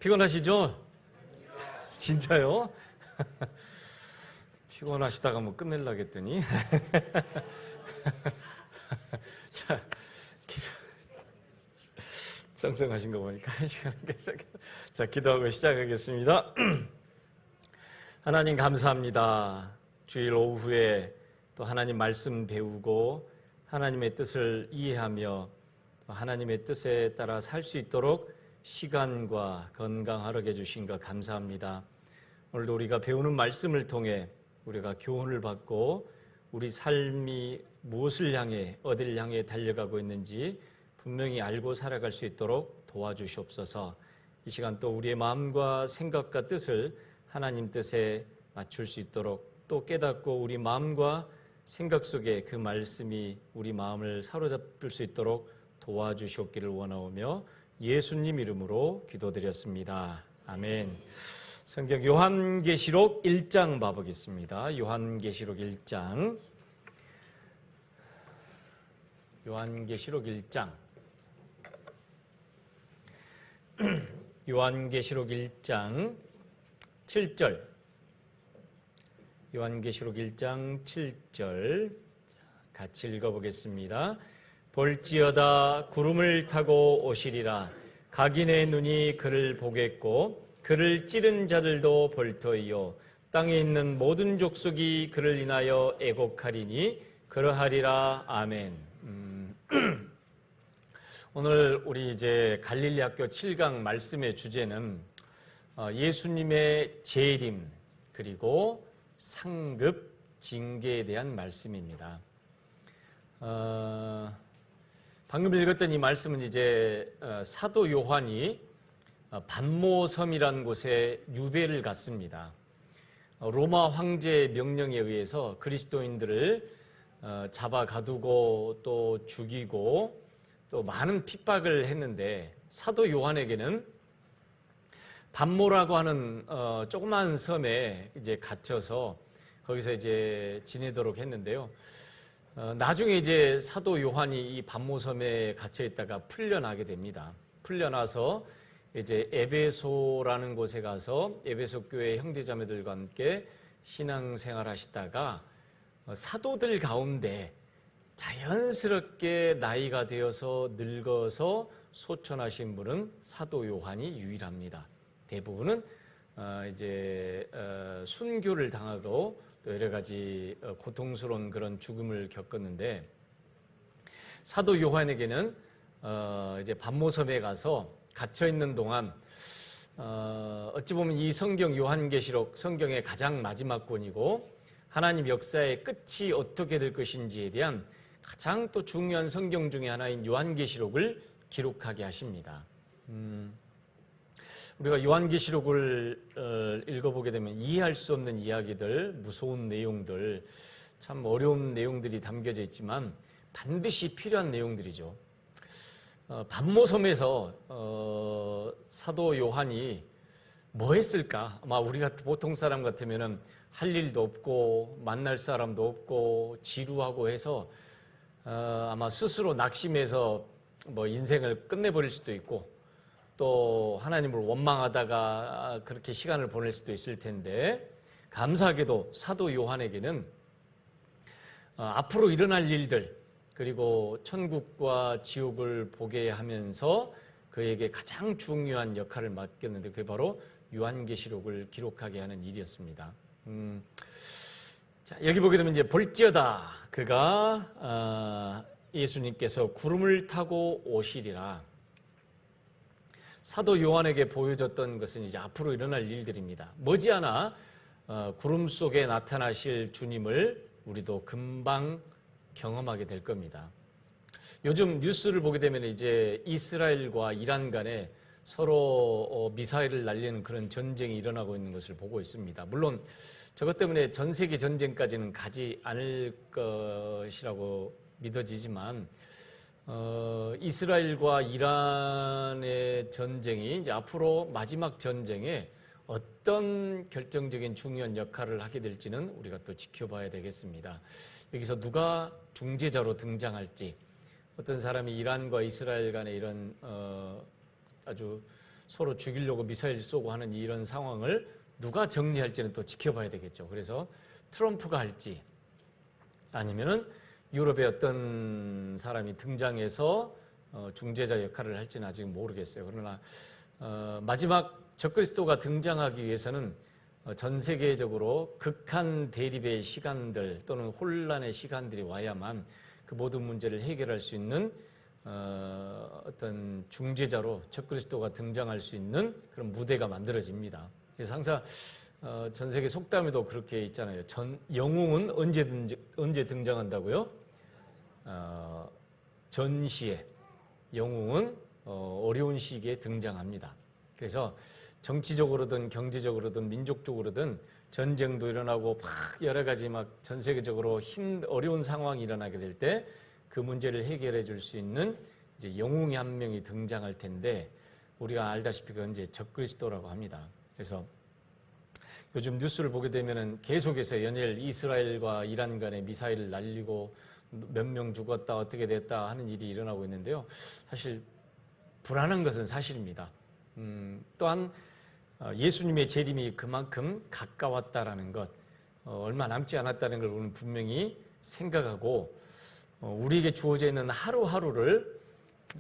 피곤하시죠? 진짜요? 피곤하시다가 뭐 끝낼라 했더니. 자, 썽썽하신 거 보니까 한 시간 자, 기도하고 시작하겠습니다. 하나님 감사합니다. 주일 오후에 또 하나님 말씀 배우고 하나님의 뜻을 이해하며 하나님의 뜻에 따라 살 수 있도록 시간과 건강 허락해 주신 것 감사합니다. 오늘도 우리가 배우는 말씀을 통해 우리가 교훈을 받고 우리 삶이 무엇을 향해 어디를 향해 달려가고 있는지 분명히 알고 살아갈 수 있도록 도와주시옵소서. 이 시간 또 우리의 마음과 생각과 뜻을 하나님 뜻에 맞출 수 있도록 또 깨닫고 우리 마음과 생각 속에 그 말씀이 우리 마음을 사로잡을 수 있도록 도와주시옵기를 원하오며 예수님 이름으로 기도드렸습니다. 아멘. 성경 요한계시록 1장 봐보겠습니다. 요한계시록 1장. 요한계시록 1장. 요한계시록 1장 7절. 요한계시록 1장 7절 같이 읽어보겠습니다. 볼지어다 구름을 타고 오시리라. 각인의 눈이 그를 보겠고 그를 찌른 자들도 볼 터이요 땅에 있는 모든 족속이 그를 인하여 애곡하리니 그러하리라. 아멘. 오늘 우리 이제 갈릴리 학교 7강 말씀의 주제는 예수님의 재림 그리고 상급 징계에 대한 말씀입니다. 방금 읽었던 이 말씀은 이제 사도 요한이 반모섬이라는 곳에 유배를 갔습니다. 로마 황제의 명령에 의해서 그리스도인들을 잡아 가두고 또 죽이고 또 많은 핍박을 했는데 사도 요한에게는 반모라고 하는 조그만 섬에 이제 갇혀서 거기서 이제 지내도록 했는데요. 나중에 이제 사도 요한이 이 반모섬에 갇혀 있다가 풀려나게 됩니다. 풀려나서 이제 에베소라는 곳에 가서 에베소 교회 형제자매들과 함께 신앙생활 하시다가 사도들 가운데 자연스럽게 나이가 되어서 늙어서 소천하신 분은 사도 요한이 유일합니다. 대부분은 이제 순교를 당하고 또 여러 가지 고통스러운 그런 죽음을 겪었는데 사도 요한에게는 이제 반모섬에 가서 갇혀 있는 동안 어찌 보면 이 성경 요한계시록 성경의 가장 마지막 권이고 하나님 역사의 끝이 어떻게 될 것인지에 대한 가장 또 중요한 성경 중에 하나인 요한계시록을 기록하게 하십니다. 우리가 요한계시록을 읽어보게 되면 이해할 수 없는 이야기들, 무서운 내용들, 참 어려운 내용들이 담겨져 있지만 반드시 필요한 내용들이죠. 반모섬에서 사도 요한이 뭐 했을까? 아마 우리 같은 보통 사람 같으면 할 일도 없고 만날 사람도 없고 지루하고 해서 아마 스스로 낙심해서 뭐 인생을 끝내버릴 수도 있고 또 하나님을 원망하다가 그렇게 시간을 보낼 수도 있을 텐데 감사하게도 사도 요한에게는 앞으로 일어날 일들 그리고 천국과 지옥을 보게 하면서 그에게 가장 중요한 역할을 맡겼는데 그게 바로 요한계시록을 기록하게 하는 일이었습니다. 자, 여기 보게 되면 이제 볼지어다 그가 예수님께서 구름을 타고 오시리라. 사도 요한에게 보여줬던 것은 이제 앞으로 일어날 일들입니다. 머지않아 구름 속에 나타나실 주님을 우리도 금방 경험하게 될 겁니다. 요즘 뉴스를 보게 되면 이제 이스라엘과 이란 간에 서로 미사일을 날리는 그런 전쟁이 일어나고 있는 것을 보고 있습니다. 물론 저것 때문에 전 세계 전쟁까지는 가지 않을 것이라고 믿어지지만 이스라엘과 이란의 전쟁이 이제 앞으로 마지막 전쟁에 어떤 결정적인 중요한 역할을 하게 될지는 우리가 또 지켜봐야 되겠습니다. 여기서 누가 중재자로 등장할지 어떤 사람이 이란과 이스라엘 간의 이런 아주 서로 죽이려고 미사일 쏘고 하는 이런 상황을 누가 정리할지는 또 지켜봐야 되겠죠. 그래서 트럼프가 할지 아니면은 유럽의 어떤 사람이 등장해서 중재자 역할을 할지는 아직 모르겠어요. 그러나 마지막 적그리스도가 등장하기 위해서는 전 세계적으로 극한 대립의 시간들 또는 혼란의 시간들이 와야만 그 모든 문제를 해결할 수 있는 어떤 중재자로 적그리스도가 등장할 수 있는 그런 무대가 만들어집니다. 그래서 항상 전 세계 속담에도 그렇게 있잖아요. 영웅은 언제 등장한다고요? 전시에 영웅은 어려운 시기에 등장합니다. 그래서 정치적으로든 경제적으로든 민족적으로든 전쟁도 일어나고 막 여러 가지 막 전 세계적으로 어려운 상황이 일어나게 될 때 그 문제를 해결해 줄 수 있는 이제 영웅이 한 명이 등장할 텐데 우리가 알다시피 그건 이제 적그리스도라고 합니다. 그래서 요즘 뉴스를 보게 되면은 계속해서 연일 이스라엘과 이란 간에 미사일을 날리고 몇 명 죽었다 어떻게 됐다 하는 일이 일어나고 있는데요. 사실 불안한 것은 사실입니다. 또한 예수님의 재림이 그만큼 가까웠다라는 것, 얼마 남지 않았다는 걸 우리는 분명히 생각하고 우리에게 주어져 있는 하루하루를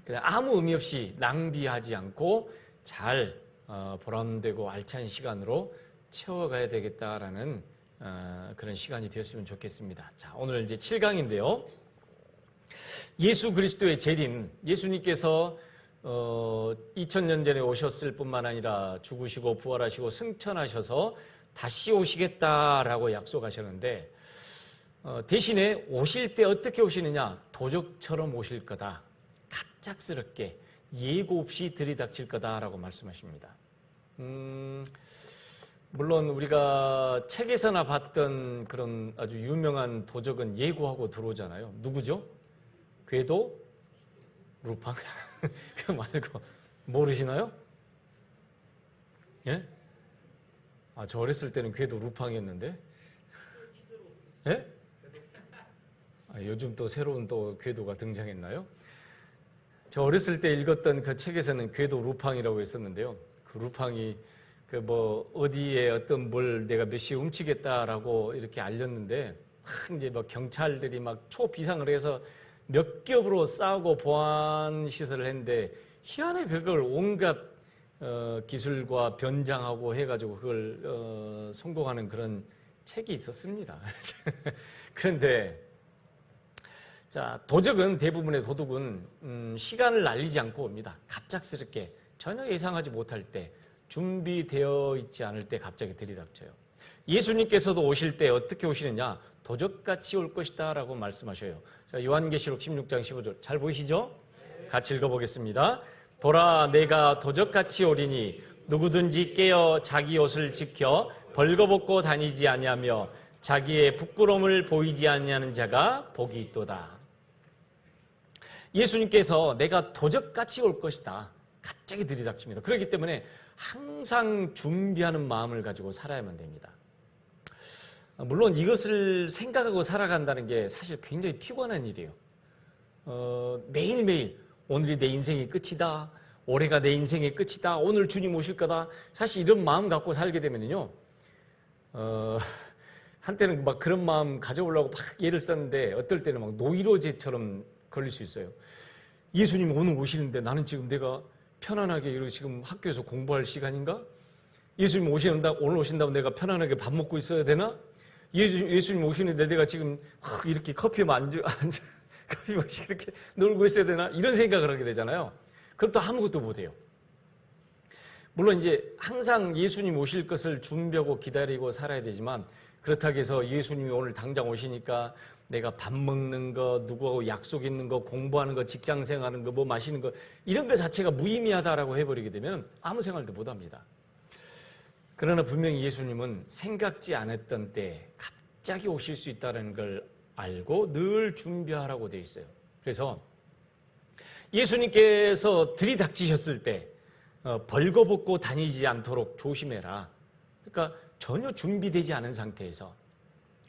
그냥 아무 의미 없이 낭비하지 않고 잘 보람되고 알찬 시간으로 채워가야 되겠다라는 그런 시간이 되었으면 좋겠습니다. 자, 오늘 이제 7강인데요. 예수 그리스도의 재림, 예수님께서 2000년 전에 오셨을 뿐만 아니라 죽으시고 부활하시고 승천하셔서 다시 오시겠다라고 약속하셨는데 대신에 오실 때 어떻게 오시느냐? 도적처럼 오실 거다. 갑작스럽게 예고 없이 들이닥칠 거다라고 말씀하십니다. 물론 우리가 책에서나 봤던 그런 아주 유명한 도적은 예고하고 들어오잖아요. 누구죠? 궤도? 루팡? 그거 말고 모르시나요? 예? 아, 저 어렸을 때는 궤도 루팡이었는데. 예? 아, 요즘 또 새로운 또 궤도가 등장했나요? 저 어렸을 때 읽었던 그 책에서는 궤도 루팡이라고 했었는데요. 그 루팡이 그 뭐 어디에 어떤 뭘 내가 몇 시에 훔치겠다라고 이렇게 알렸는데 막 이제 막 경찰들이 막 초비상을 해서 몇 겹으로 싸우고 보안 시설을 했는데 희한해 그걸 온갖 기술과 변장하고 해가지고 그걸 성공하는 그런 책이 있었습니다. 그런데 자, 도적은 대부분의 도둑은 시간을 날리지 않고 옵니다. 갑작스럽게 전혀 예상하지 못할 때 준비되어 있지 않을 때 갑자기 들이닥쳐요. 예수님께서도 오실 때 어떻게 오시느냐? 도적같이 올 것이다 라고 말씀하셔요. 자, 요한계시록 16장 15절 잘 보이시죠? 같이 읽어보겠습니다. 보라 내가 도적같이 오리니 누구든지 깨어 자기 옷을 지켜 벌거벗고 다니지 아니하며 자기의 부끄러움을 보이지 아니하는 자가 복이 있도다. 예수님께서 내가 도적같이 올 것이다. 갑자기 들이닥칩니다. 그렇기 때문에 항상 준비하는 마음을 가지고 살아야만 됩니다. 물론 이것을 생각하고 살아간다는 게 사실 굉장히 피곤한 일이에요. 매일매일 오늘이 내 인생의 끝이다. 올해가 내 인생의 끝이다. 오늘 주님 오실 거다. 사실 이런 마음 갖고 살게 되면요. 한때는 막 그런 마음 가져오려고 막 애를 썼는데 어떨 때는 막 노이로제처럼 걸릴 수 있어요. 예수님 오늘 오시는데 나는 지금 내가 편안하게 이렇게 지금 학교에서 공부할 시간인가? 예수님 오늘 오신다고 내가 편안하게 밥 먹고 있어야 되나? 예수님 오시는데 내가 지금 이렇게 커피 마시 이렇게 놀고 있어야 되나? 이런 생각을 하게 되잖아요. 그럼 또 아무것도 못해요. 물론 이제 항상 예수님 오실 것을 준비하고 기다리고 살아야 되지만 그렇다고 해서 예수님이 오늘 당장 오시니까 내가 밥 먹는 거, 누구하고 약속 있는 거, 공부하는 거, 직장 생활하는 거, 뭐 마시는 거 이런 거 자체가 무의미하다라고 해버리게 되면 아무 생활도 못합니다. 그러나 분명히 예수님은 생각지 않았던 때에 갑자기 오실 수 있다는 걸 알고 늘 준비하라고 되어 있어요. 그래서 예수님께서 들이닥치셨을 때 벌거벗고 다니지 않도록 조심해라. 그러니까 전혀 준비되지 않은 상태에서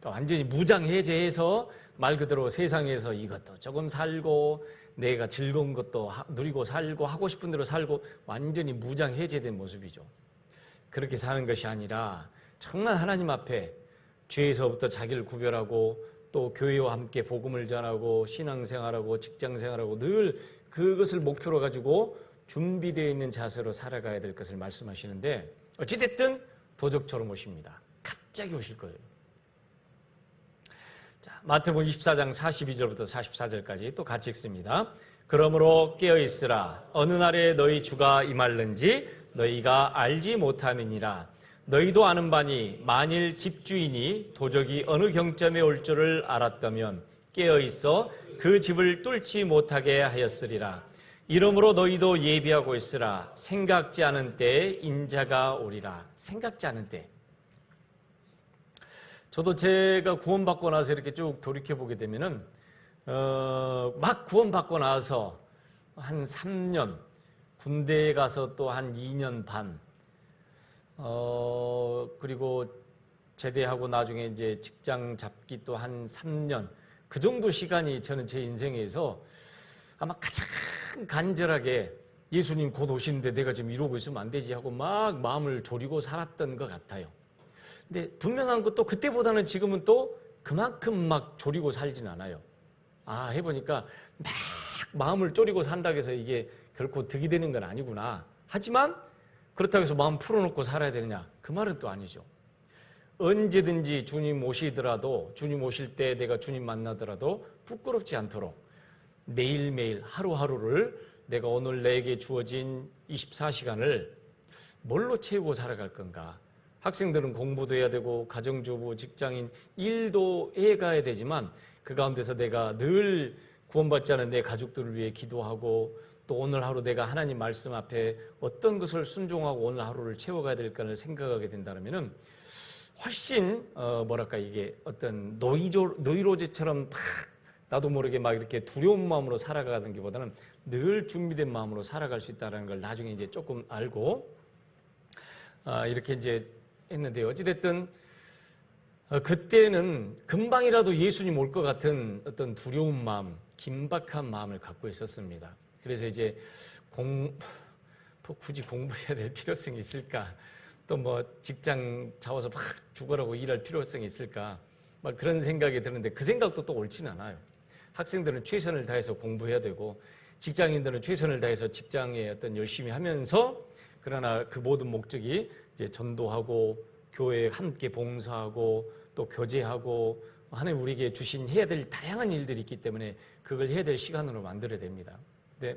그러니까 완전히 무장해제해서 말 그대로 세상에서 이것도 조금 살고 내가 즐거운 것도 누리고 살고 하고 싶은 대로 살고 완전히 무장해제된 모습이죠. 그렇게 사는 것이 아니라 정말 하나님 앞에 죄에서부터 자기를 구별하고 또 교회와 함께 복음을 전하고 신앙생활하고 직장생활하고 늘 그것을 목표로 가지고 준비되어 있는 자세로 살아가야 될 것을 말씀하시는데 어찌됐든 도적처럼 오십니다. 갑자기 오실 거예요. 자, 마태복음 24장 42절부터 44절까지 또 같이 읽습니다. 그러므로 깨어있으라. 어느 날에 너희 주가 임할는지 너희가 알지 못하느니라. 너희도 아는 바니 만일 집주인이 도적이 어느 경점에 올 줄을 알았다면 깨어있어 그 집을 뚫지 못하게 하였으리라. 이러므로 너희도 예비하고 있으라. 생각지 않은 때에 인자가 오리라. 생각지 않은 때. 저도 제가 구원받고 나서 이렇게 쭉 돌이켜보게 되면은 막 구원받고 나서 한 3년, 군대에 가서 또 한 2년 반, 그리고 제대하고 나중에 이제 직장 잡기 또 한 3년, 그 정도 시간이 저는 제 인생에서 아마 가장 간절하게 예수님 곧 오시는데 내가 지금 이러고 있으면 안 되지 하고 막 마음을 졸이고 살았던 것 같아요. 근데 분명한 것도 그때보다는 지금은 또 그만큼 막 졸이고 살진 않아요. 해보니까 막 마음을 졸이고 산다고 해서 이게 결코 득이 되는 건 아니구나. 하지만 그렇다고 해서 마음 풀어놓고 살아야 되느냐? 그 말은 또 아니죠. 언제든지 주님 오시더라도 주님 오실 때 내가 주님 만나더라도 부끄럽지 않도록 매일매일 하루하루를 내가 오늘 내게 주어진 24시간을 뭘로 채우고 살아갈 건가? 학생들은 공부도 해야 되고 가정주부, 직장인, 일도 해가야 되지만 그 가운데서 내가 늘 구원받지 않은 내 가족들을 위해 기도하고 또 오늘 하루 내가 하나님 말씀 앞에 어떤 것을 순종하고 오늘 하루를 채워가야 될까를 생각하게 된다면은 훨씬 이게 어떤 노이로제처럼 막 나도 모르게 막 이렇게 두려운 마음으로 살아가는 것보다는 늘 준비된 마음으로 살아갈 수 있다는 걸 나중에 이제 조금 알고 이렇게 이제 했는데요. 어찌됐든 그때는 금방이라도 예수님 올 것 같은 어떤 두려운 마음, 긴박한 마음을 갖고 있었습니다. 그래서 이제 굳이 공부해야 될 필요성이 있을까? 또 뭐 직장 잡아서 막 죽어라고 일할 필요성이 있을까? 막 그런 생각이 드는데 그 생각도 또 옳진 않아요. 학생들은 최선을 다해서 공부해야 되고 직장인들은 최선을 다해서 직장에 어떤 열심히 하면서 그러나 그 모든 목적이 이제 전도하고 교회에 함께 봉사하고 또 교제하고 하나님 우리에게 주신 해야 될 다양한 일들이 있기 때문에 그걸 해야 될 시간으로 만들어야 됩니다. 네.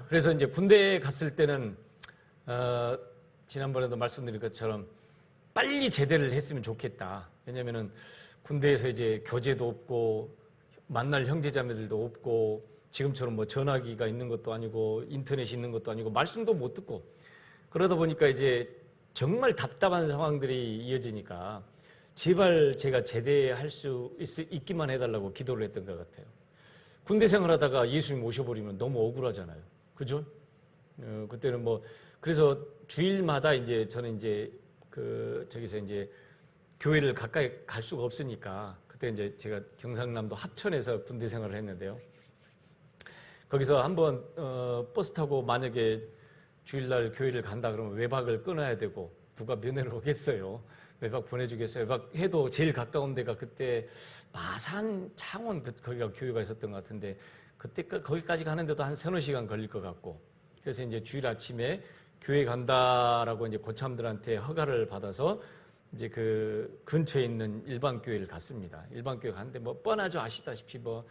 그래서 이제 군대에 갔을 때는 지난번에도 말씀드린 것처럼 빨리 제대를 했으면 좋겠다. 왜냐면은 군대에서 이제 교제도 없고 만날 형제자매들도 없고 지금처럼 뭐 전화기가 있는 것도 아니고 인터넷이 있는 것도 아니고 말씀도 못 듣고 그러다 보니까 이제 정말 답답한 상황들이 이어지니까 제발 제가 제대할 수 있기만 해달라고 기도를 했던 것 같아요. 군대 생활하다가 예수님 오셔버리면 너무 억울하잖아요. 그죠? 그때는 뭐 그래서 주일마다 이제 저는 이제 저기서 이제 교회를 가까이 갈 수가 없으니까 그때 이제 제가 경상남도 합천에서 군대 생활을 했는데요. 거기서 한번 버스 타고 만약에 주일날 교회를 간다 그러면 외박을 끊어야 되고 누가 면회를 오겠어요. 외박 보내주겠어요. 외박 해도 제일 가까운 데가 그때 마산, 창원 거기가 교회가 있었던 것 같은데 그때 거기까지 가는데도 한 3-4시간 걸릴 것 같고 그래서 이제 주일 아침에 교회 간다라고 이제 고참들한테 허가를 받아서 이제 그 근처에 있는 일반 교회를 갔습니다. 일반 교회 갔는데 뭐 뻔하죠. 아시다시피 뭐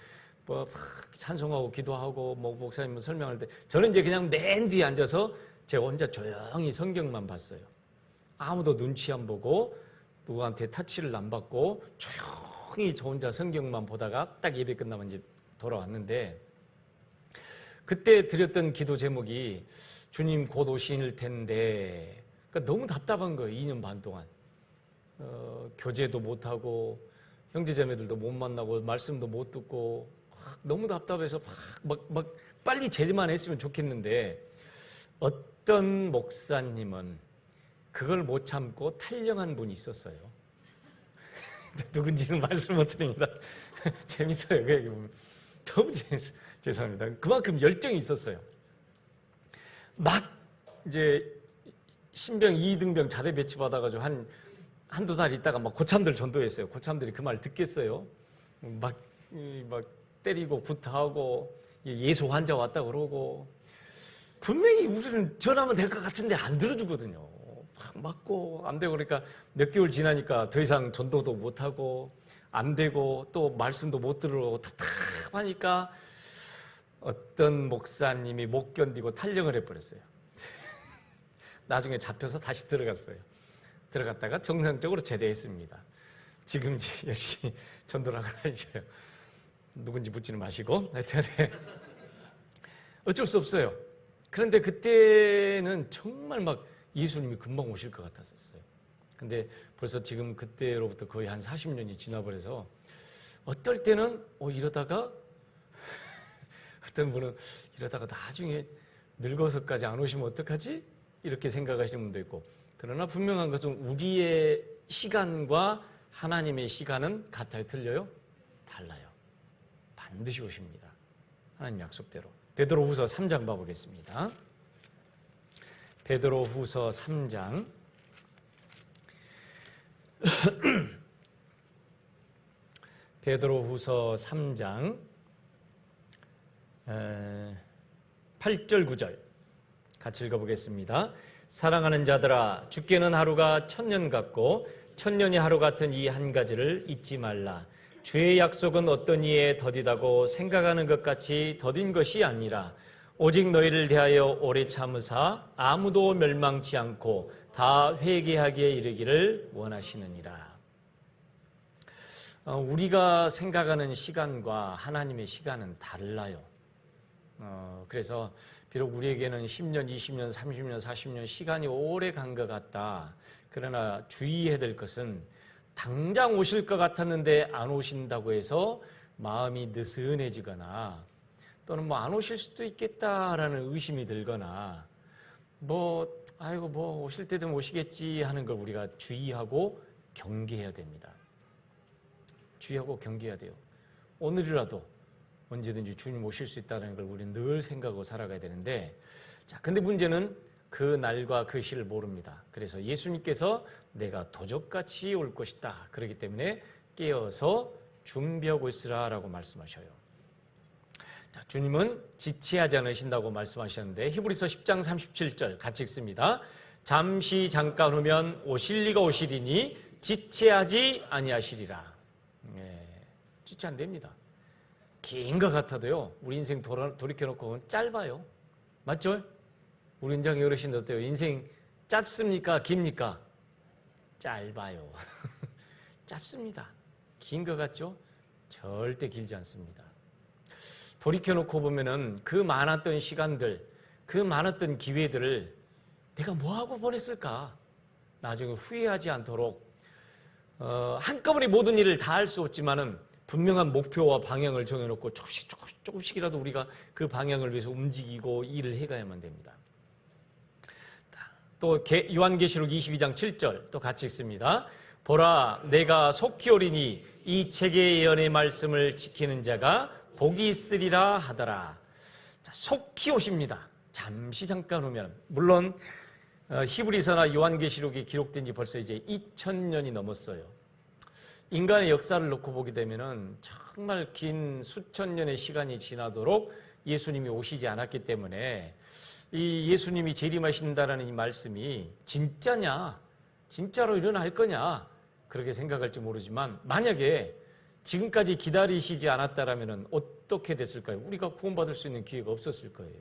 찬송하고 기도하고 뭐 목사님 설명할 때 저는 이제 그냥 맨 뒤에 앉아서 제가 혼자 조용히 성경만 봤어요. 아무도 눈치 안 보고 누구한테 터치를 안 받고 조용히 저 혼자 성경만 보다가 딱 예배 끝나면 이제 돌아왔는데 그때 드렸던 기도 제목이 주님 곧 오실 텐데 그러니까 너무 답답한 거예요. 2년 반 동안 교제도 못하고 형제자매들도 못 만나고 말씀도 못 듣고 너무 답답해서 막 빨리 제대만 했으면 좋겠는데 어떤 목사님은 그걸 못 참고 탈영한 분이 있었어요. 누군지는 말씀 못 드립니다. 재밌어요. 그 얘기 보면. 너무 재밌어요. 죄송합니다. 그만큼 열정이 있었어요. 막 이제 신병 2등병 자대 배치 받아가지고 한두 달 있다가 막 고참들 전도했어요. 고참들이 그 말 듣겠어요. 막 때리고 구타하고 예수 환자 왔다 그러고 분명히 우리는 전하면 될 것 같은데 안 들어주거든요. 막 맞고 안 되고 그러니까 몇 개월 지나니까 더 이상 전도도 못하고 안 되고 또 말씀도 못 들으고 답답하니까 어떤 목사님이 못 견디고 탈영을 해버렸어요. 나중에 잡혀서 다시 들어갔어요. 들어갔다가 정상적으로 제대했습니다. 지금 이제 열심히 전도를 하고 다니셔요. 누군지 묻지는 마시고 하여튼 어쩔 수 없어요. 그런데 그때는 정말 막 예수님이 금방 오실 것 같았었어요. 근데 벌써 지금 그때로부터 거의 한 40년이 지나버려서 어떨 때는 이러다가 어떤 분은 이러다가 나중에 늙어서까지 안 오시면 어떡하지? 이렇게 생각하시는 분도 있고 그러나 분명한 것은 우리의 시간과 하나님의 시간은 같아요? 틀려요? 달라요. 반드시 오십니다. 하나님 약속대로. 베드로후서 3장 봐보겠습니다. 베드로후서 3장 베드로후서 3장 8절 9절 같이 읽어보겠습니다. 사랑하는 자들아 주께는 하루가 천년 같고 천년이 하루 같은 이 한 가지를 잊지 말라. 주의 약속은 어떤 이에 더디다고 생각하는 것 같이 더딘 것이 아니라 오직 너희를 대하여 오래 참으사 아무도 멸망치 않고 다 회개하기에 이르기를 원하시느니라. 우리가 생각하는 시간과 하나님의 시간은 달라요. 그래서 비록 우리에게는 10년, 20년, 30년, 40년 시간이 오래 간 것 같다. 그러나 주의해야 될 것은 당장 오실 것 같았는데 안 오신다고 해서 마음이 느슨해지거나 또는 안 오실 수도 있겠다라는 의심이 들거나 오실 때 되면 오시겠지 하는 걸 우리가 주의하고 경계해야 됩니다. 주의하고 경계해야 돼요. 오늘이라도 언제든지 주님 오실 수 있다는 걸 우리는 늘 생각하고 살아가야 되는데 근데 문제는 그 날과 그 시를 모릅니다. 그래서 예수님께서 내가 도적같이 올 것이다. 그렇기 때문에 깨어서 준비하고 있으라라고 말씀하셔요. 주님은 지체하지 않으신다고 말씀하셨는데 히브리서 10장 37절 같이 읽습니다. 잠시 잠깐 후면 오실 리가 오시리니 지체하지 아니하시리라. 지체 안 됩니다. 긴 것 같아도요. 우리 인생 돌이켜놓고 보면 짧아요. 맞죠? 우리 인장의 어르신들 어때요? 인생 짧습니까? 깁니까? 짧아요. 짧습니다. 긴 것 같죠? 절대 길지 않습니다. 돌이켜놓고 보면은 그 많았던 시간들, 그 많았던 기회들을 내가 뭐하고 보냈을까? 나중에 후회하지 않도록 한꺼번에 모든 일을 다 할 수 없지만은 분명한 목표와 방향을 정해놓고 조금씩이라도 우리가 그 방향을 위해서 움직이고 일을 해가야만 됩니다. 또 요한계시록 22장 7절 또 같이 읽습니다. 보라 내가 속히 오리니 이 책의 예언의 말씀을 지키는 자가 복이 있으리라 하더라. 속히 오십니다. 잠시 잠깐 오면 물론 히브리서나 요한계시록이 기록된 지 벌써 이제 2000년이 넘었어요. 인간의 역사를 놓고 보게 되면은 정말 긴 수천 년의 시간이 지나도록 예수님이 오시지 않았기 때문에 이 예수님이 재림하신다라는 이 말씀이 진짜냐, 진짜로 일어날 거냐 그렇게 생각할지 모르지만 만약에 지금까지 기다리시지 않았다라면 어떻게 됐을까요? 우리가 구원받을 수 있는 기회가 없었을 거예요.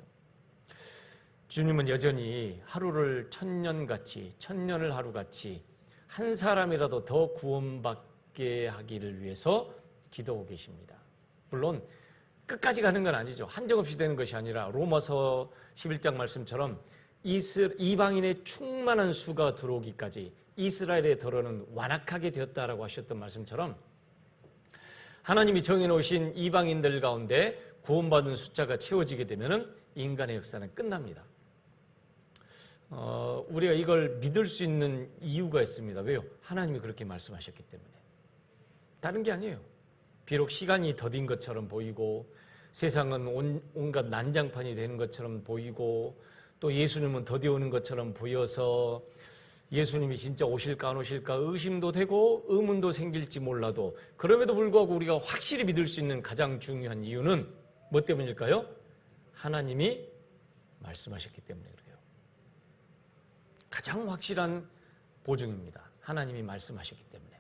주님은 여전히 하루를 천년같이, 천년을 하루같이 한 사람이라도 더 구원받게 하기를 위해서 기도하고 계십니다. 물론 끝까지 가는 건 아니죠. 한정없이 되는 것이 아니라 로마서 11장 말씀처럼 이방인의 충만한 수가 들어오기까지 이스라엘의 더러는 완악하게 되었다라고 하셨던 말씀처럼 하나님이 정해놓으신 이방인들 가운데 구원받은 숫자가 채워지게 되면 인간의 역사는 끝납니다. 우리가 이걸 믿을 수 있는 이유가 있습니다. 왜요? 하나님이 그렇게 말씀하셨기 때문에. 다른 게 아니에요. 비록 시간이 더딘 것처럼 보이고 세상은 온갖 난장판이 되는 것처럼 보이고 또 예수님은 더디 오는 것처럼 보여서 예수님이 진짜 오실까 안 오실까 의심도 되고 의문도 생길지 몰라도 그럼에도 불구하고 우리가 확실히 믿을 수 있는 가장 중요한 이유는 뭐 때문일까요? 하나님이 말씀하셨기 때문에 그래요. 가장 확실한 보증입니다. 하나님이 말씀하셨기 때문에.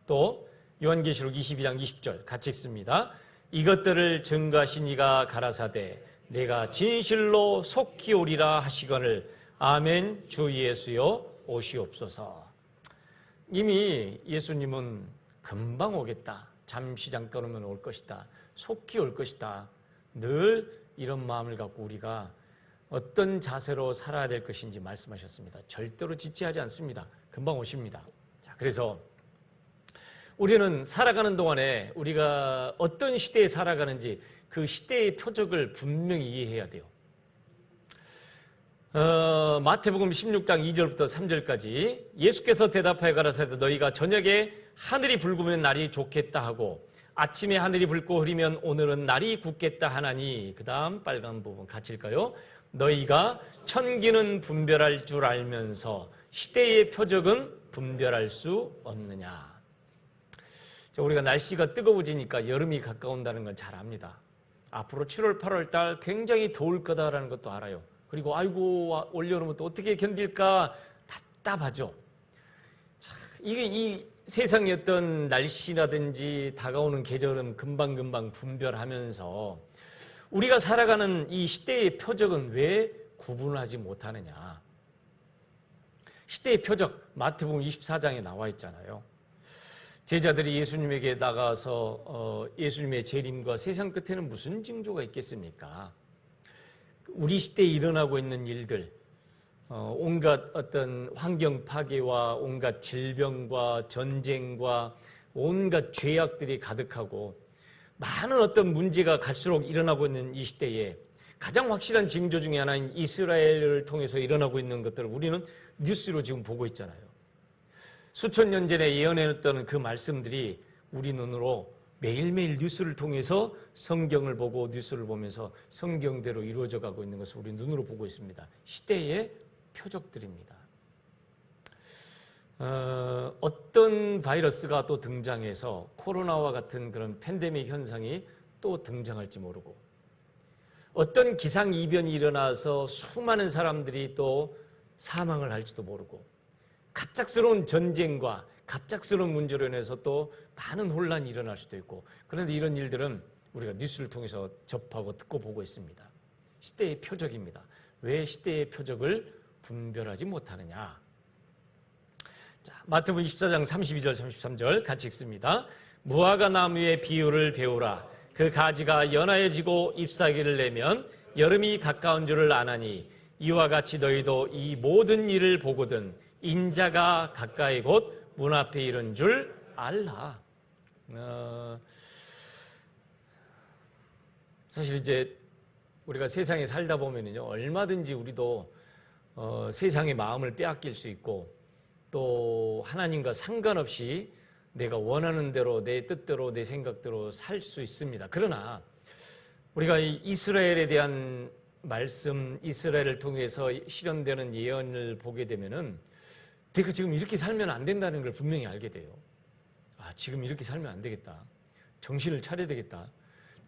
또 요한계시록 22장 20절 같이 읽습니다. 이것들을 증거하신 이가 가라사대 내가 진실로 속히 오리라 하시거늘 아멘 주 예수여 오시옵소서. 이미 예수님은 금방 오겠다. 잠시 잠깐이면 올 것이다. 속히 올 것이다. 늘 이런 마음을 갖고 우리가 어떤 자세로 살아야 될 것인지 말씀하셨습니다. 절대로 지체하지 않습니다. 금방 오십니다. 자, 그래서 우리는 살아가는 동안에 우리가 어떤 시대에 살아가는지 그 시대의 표적을 분명히 이해해야 돼요. 마태복음 16장 2절부터 3절까지 예수께서 대답하여 가라사대 너희가 저녁에 하늘이 붉으면 날이 좋겠다 하고 아침에 하늘이 붉고 흐리면 오늘은 날이 굳겠다 하나니 그 다음 빨간 부분 같이 읽까요? 너희가 천기는 분별할 줄 알면서 시대의 표적은 분별할 수 없느냐. 우리가 날씨가 뜨거워지니까 여름이 가까운다는 건 잘 압니다. 앞으로 7월, 8월 달 굉장히 더울 거다라는 것도 알아요. 그리고 아이고 올여름은 또 어떻게 견딜까 답답하죠. 자, 이게 이 세상의 어떤 날씨라든지 다가오는 계절은 금방금방 분별하면서 우리가 살아가는 이 시대의 표적은 왜 구분하지 못하느냐. 시대의 표적 마태복음 24장에 나와 있잖아요. 제자들이 예수님에게 나가서 예수님의 재림과 세상 끝에는 무슨 징조가 있겠습니까? 우리 시대에 일어나고 있는 일들, 온갖 어떤 환경 파괴와 온갖 질병과 전쟁과 온갖 죄악들이 가득하고 많은 어떤 문제가 갈수록 일어나고 있는 이 시대에 가장 확실한 징조 중에 하나인 이스라엘을 통해서 일어나고 있는 것들을 우리는 뉴스로 지금 보고 있잖아요. 수천 년 전에 예언해놨던 그 말씀들이 우리 눈으로 매일매일 뉴스를 통해서 성경을 보고 뉴스를 보면서 성경대로 이루어져 가고 있는 것을 우리 눈으로 보고 있습니다. 시대의 표적들입니다. 어떤 바이러스가 또 등장해서 코로나와 같은 그런 팬데믹 현상이 또 등장할지 모르고 어떤 기상이변이 일어나서 수많은 사람들이 또 사망을 할지도 모르고 갑작스러운 전쟁과 갑작스러운 문제로 인해서 또 많은 혼란이 일어날 수도 있고 그런데 이런 일들은 우리가 뉴스를 통해서 접하고 듣고 보고 있습니다. 시대의 표적입니다. 왜 시대의 표적을 분별하지 못하느냐. 자, 마태복음 24장 32절 33절 같이 읽습니다. 무화과 나무의 비유를 배우라. 그 가지가 연하여지고 잎사귀를 내면 여름이 가까운 줄을 아나니 이와 같이 너희도 이 모든 일을 보거든 인자가 가까이 곧 문 앞에 이른 줄 알라. 사실 이제 우리가 세상에 살다 보면은요 얼마든지 우리도 세상의 마음을 빼앗길 수 있고 또 하나님과 상관없이 내가 원하는 대로 내 뜻대로 내 생각대로 살 수 있습니다. 그러나 우리가 이스라엘에 대한 말씀, 이스라엘을 통해서 실현되는 예언을 보게 되면은 내가 지금 이렇게 살면 안 된다는 걸 분명히 알게 돼요. 아, 지금 이렇게 살면 안 되겠다. 정신을 차려야 되겠다.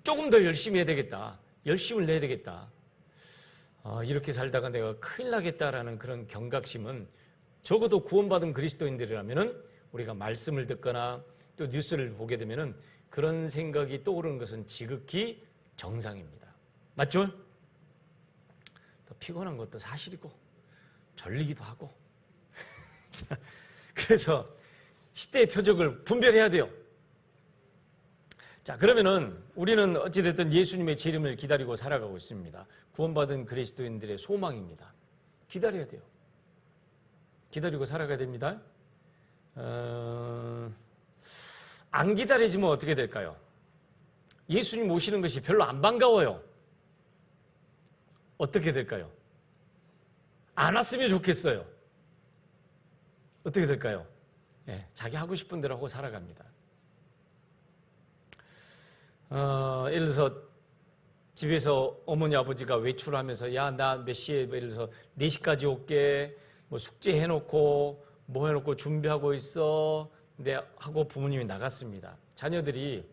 조금 더 열심히 해야 되겠다. 열심을 내야 되겠다. 이렇게 살다가 내가 큰일 나겠다라는 그런 경각심은 적어도 구원받은 그리스도인들이라면은 우리가 말씀을 듣거나 또 뉴스를 보게 되면은 그런 생각이 떠오르는 것은 지극히 정상입니다. 맞죠? 더 피곤한 것도 사실이고 졸리기도 하고 자, 그래서 시대의 표적을 분별해야 돼요. 자, 그러면은 우리는 어찌됐든 예수님의 재림을 기다리고 살아가고 있습니다. 구원받은 그리스도인들의 소망입니다. 기다려야 돼요. 기다리고 살아가야 됩니다. 안 기다려지면 어떻게 될까요? 예수님 오시는 것이 별로 안 반가워요. 어떻게 될까요? 안 왔으면 좋겠어요. 어떻게 될까요? 네, 자기 하고 싶은 대로 하고 살아갑니다. 예를 들어서 집에서 어머니 아버지가 외출하면서 야, 나 몇 시에 예를 들어서 4시까지 올게, 뭐 숙제 해놓고 뭐 해놓고 준비하고 있어, 근데 하고 부모님이 나갔습니다. 자녀들이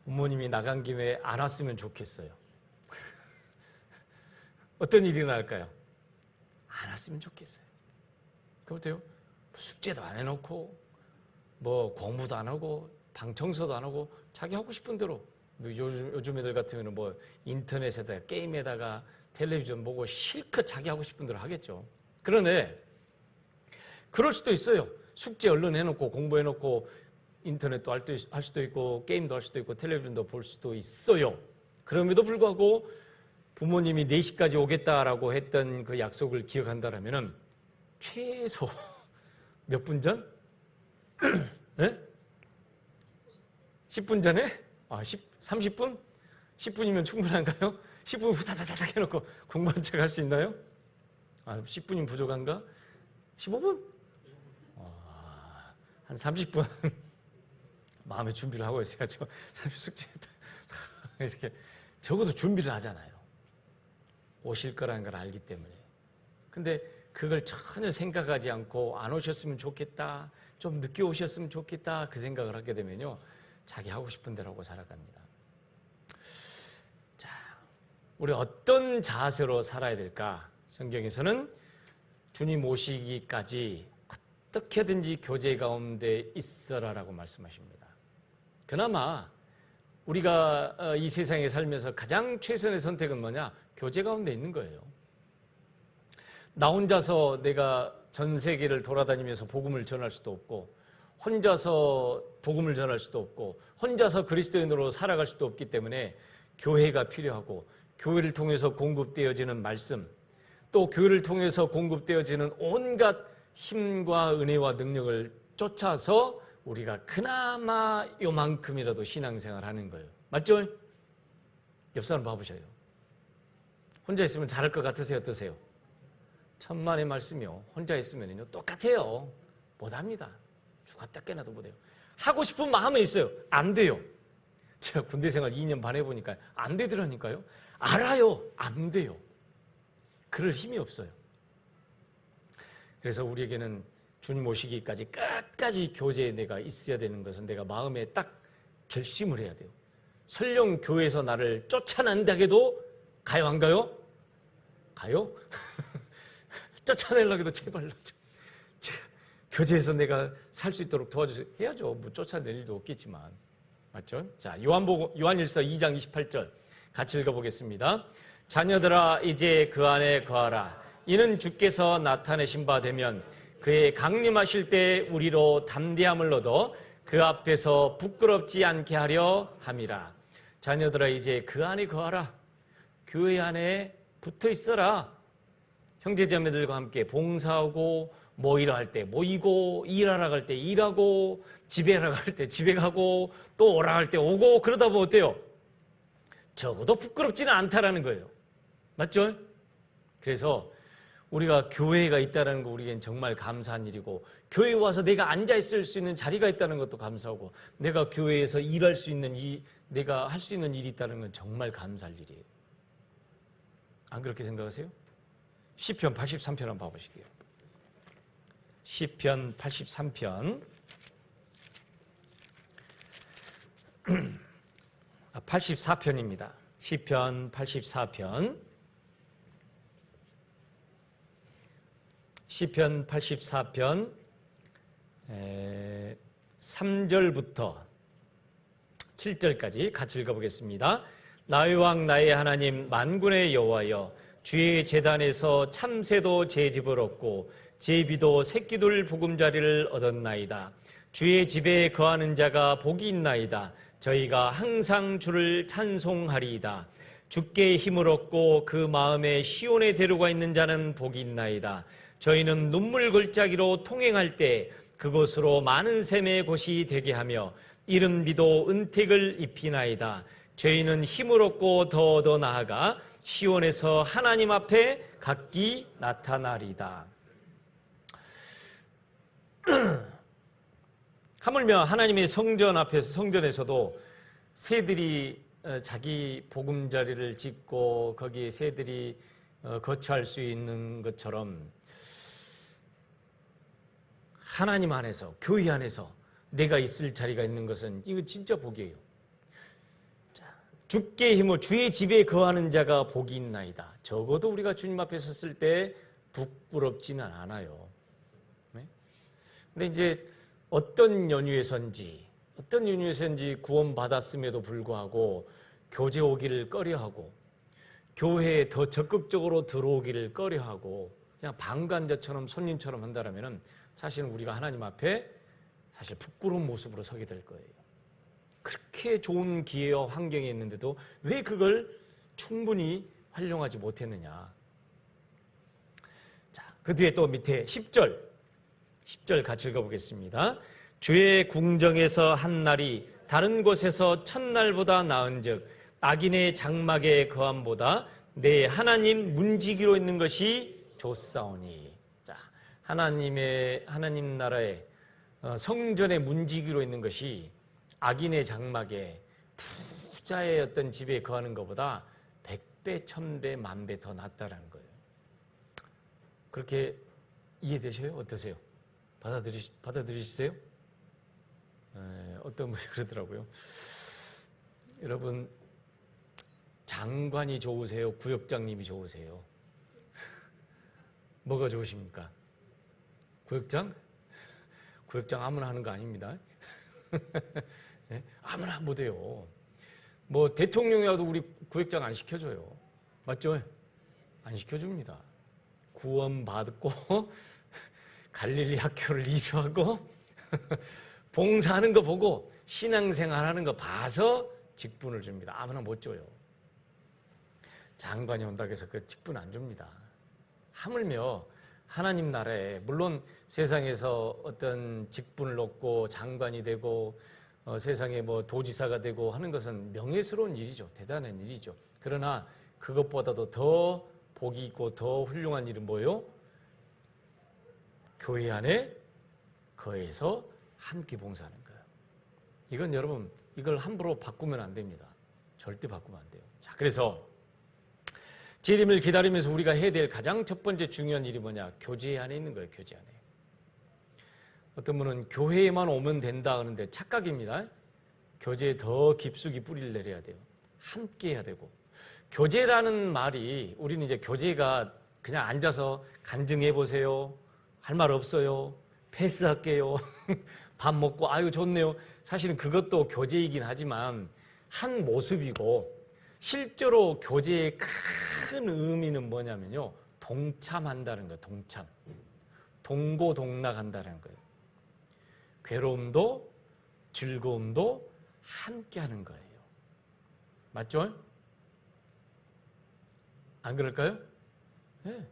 부모님이 나간 김에 안 왔으면 좋겠어요. 어떤 일이 날까요? 안 왔으면 좋겠어요. 그럼 어때요? 숙제도 안 해놓고 뭐 공부도 안 하고 방 청소도 안 하고 자기 하고 싶은 대로, 요즘 애들 같으면 뭐 인터넷에다가 게임에다가 텔레비전 보고 실컷 자기 하고 싶은 대로 하겠죠. 그런데 그럴 수도 있어요. 숙제 얼른 해놓고 공부해놓고 인터넷도 할 수도 있고 게임도 할 수도 있고 텔레비전도 볼 수도 있어요. 그럼에도 불구하고 부모님이 4시까지 오겠다라고 했던 그 약속을 기억한다라면은 최소 몇 분 전? 네? 10분 전에? 30분? 10분이면 충분한가요? 10분 후다다닥 해놓고 공부한 척 할 수 있나요? 10분이면 부족한가? 15분? 한 30분 마음의 준비를 하고 있어야죠. 숙제 이렇게 적어도 준비를 하잖아요. 오실 거라는 걸 알기 때문에. 근데 그걸 전혀 생각하지 않고 안 오셨으면 좋겠다, 좀 늦게 오셨으면 좋겠다, 그 생각을 하게 되면요, 자기 하고 싶은 대로 하고 살아갑니다. 자, 우리 어떤 자세로 살아야 될까? 성경에서는 주님 오시기까지 어떻게든지 교제 가운데 있어라라고 말씀하십니다. 그나마 우리가 이 세상에 살면서 가장 최선의 선택은 뭐냐? 교제 가운데 있는 거예요. 나 혼자서 내가 전 세계를 돌아다니면서 복음을 전할 수도 없고, 혼자서 복음을 전할 수도 없고, 혼자서 그리스도인으로 살아갈 수도 없기 때문에 교회가 필요하고, 교회를 통해서 공급되어지는 말씀, 또 교회를 통해서 공급되어지는 온갖 힘과 은혜와 능력을 쫓아서 우리가 그나마 요만큼이라도 신앙생활 하는 거예요. 맞죠? 옆 사람 봐보셔요. 혼자 있으면 잘할 것 같으세요? 어떠세요? 천만의 말씀이요. 혼자 있으면요 똑같아요. 못합니다. 죽었다 깨나도 못해요. 하고 싶은 마음은 있어요. 안 돼요. 제가 군대 생활 2년 반 해보니까 안 되더라니까요. 알아요. 안 돼요. 그럴 힘이 없어요. 그래서 우리에게는 주님 오시기까지 끝까지 교제에 내가 있어야 되는 것은 내가 마음에 딱 결심을 해야 돼요. 설령 교회에서 나를 쫓아낸다 해도 가요, 안 가요? 가요? 쫓아내려고 해도 제발 교제에서 내가 살 수 있도록 도와주세요. 해야죠. 뭐 쫓아낼 일도 없겠지만. 맞죠? 자, 요한일서 2장 28절 같이 읽어보겠습니다. 자녀들아 이제 그 안에 거하라. 이는 주께서 나타내신 바 되면 그의 강림하실 때 우리로 담대함을 얻어 그 앞에서 부끄럽지 않게 하려 함이라. 자녀들아 이제 그 안에 거하라. 교회 안에 붙어 있어라. 형제자매들과 함께 봉사하고, 모이라 할 때 모이고, 일하러 갈 때 일하고, 집에 가라 할 때 집에 가고, 또 오라 할 때 오고, 그러다 보면 어때요? 적어도 부끄럽지는 않다라는 거예요. 맞죠? 그래서 우리가 교회가 있다는 거 우리에겐 정말 감사한 일이고, 교회에 와서 내가 앉아있을 수 있는 자리가 있다는 것도 감사하고, 내가 교회에서 일할 수 있는 내가 할 수 있는 일이 있다는 건 정말 감사할 일이에요. 안 그렇게 생각하세요? 시편 83편 한번 봐보시게요. 시편 83편 84편입니다. 시편 84편 시편 84편 3절부터 7절까지 같이 읽어보겠습니다. 나의 왕 나의 하나님 만군의 여호와여, 주의 제단에서 참새도 제 집을 얻고 제비도 새끼들 보금자리를 얻었나이다. 주의 집에 거하는 자가 복이 있나이다. 저희가 항상 주를 찬송하리이다. 주께 힘을 얻고 그 마음에 시온에 데려가 있는 자는 복이 있나이다. 저희는 눈물 골짜기로 통행할 때 그곳으로 많은 샘의 곳이 되게 하며 이른 비도 은택을 입히나이다. 저희는 힘을 얻고 더 나아가 시온에서 하나님 앞에 각기 나타나리다. 하물며 하나님의 성전 앞에서, 성전에서도 새들이 자기 보금자리를 짓고 거기에 새들이 거처할 수 있는 것처럼 하나님 안에서, 교회 안에서 내가 있을 자리가 있는 것은 이거 진짜 복이에요. 주께 힘을 주의 집에 거하는 자가 복이 있나이다. 적어도 우리가 주님 앞에 섰을 때 부끄럽지는 않아요. 네? 근데 이제 어떤 연유에선지 구원받았음에도 불구하고 교제 오기를 꺼려하고 교회에 더 적극적으로 들어오기를 꺼려하고 그냥 방관자처럼 손님처럼 한다라면 사실은 우리가 하나님 앞에 사실 부끄러운 모습으로 서게 될 거예요. 그렇게 좋은 기회와 환경이 있는데도 왜 그걸 충분히 활용하지 못했느냐. 자, 그 뒤에 또 밑에 10절 같이 읽어보겠습니다. 주의 궁정에서 한 날이 다른 곳에서 첫날보다 나은즉 악인의 장막의 거함보다 내 하나님 문지기로 있는 것이 좋사오니. 자, 하나님 나라의 성전의 문지기로 있는 것이 악인의 장막에 부자의 어떤 집에 거하는 것보다 100배, 1000배, 10,000배 더 낫다라는 거예요. 그렇게 이해되셔요? 어떠세요? 받아들이시세요? 어떤 분이 그러더라고요. 여러분, 장관이 좋으세요? 구역장님이 좋으세요? 뭐가 좋으십니까? 구역장? 구역장 아무나 하는 거 아닙니다. 네? 아무나 못해요. 뭐 대통령이라도 우리 구역장 안 시켜줘요. 맞죠? 안 시켜줍니다. 구원받고 갈릴리 학교를 이수하고 봉사하는 거 보고 신앙생활하는 거 봐서 직분을 줍니다. 아무나 못 줘요. 장관이 온다고 해서 그 직분 안 줍니다. 하물며 하나님 나라에 물론 세상에서 어떤 직분을 얻고 장관이 되고 세상에 뭐 도지사가 되고 하는 것은 명예스러운 일이죠. 대단한 일이죠. 그러나 그것보다도 더 복이 있고 더 훌륭한 일은 뭐예요? 교회 안에 거해서 함께 봉사하는 거예요. 이건 여러분 이걸 함부로 바꾸면 안 됩니다. 절대 바꾸면 안 돼요. 자, 그래서 재림을 기다리면서 우리가 해야 될 가장 첫 번째 중요한 일이 뭐냐? 교제 안에 있는 거예요. 교제 안에. 어떤 분은 교회에만 오면 된다 하는데 착각입니다. 교제에 더 깊숙이 뿌리를 내려야 돼요. 함께 해야 되고. 교제라는 말이 우리는 이제 교제가 그냥 앉아서 간증해 보세요. 할 말 없어요. 패스할게요. 밥 먹고 아유 좋네요. 사실은 그것도 교제이긴 하지만 한 모습이고 실제로 교제의 큰 의미는 뭐냐면요. 동참한다는 거예요. 동참. 동고동락한다는 거예요. 괴로움도 즐거움도 함께 하는 거예요. 맞죠? 안 그럴까요? 네.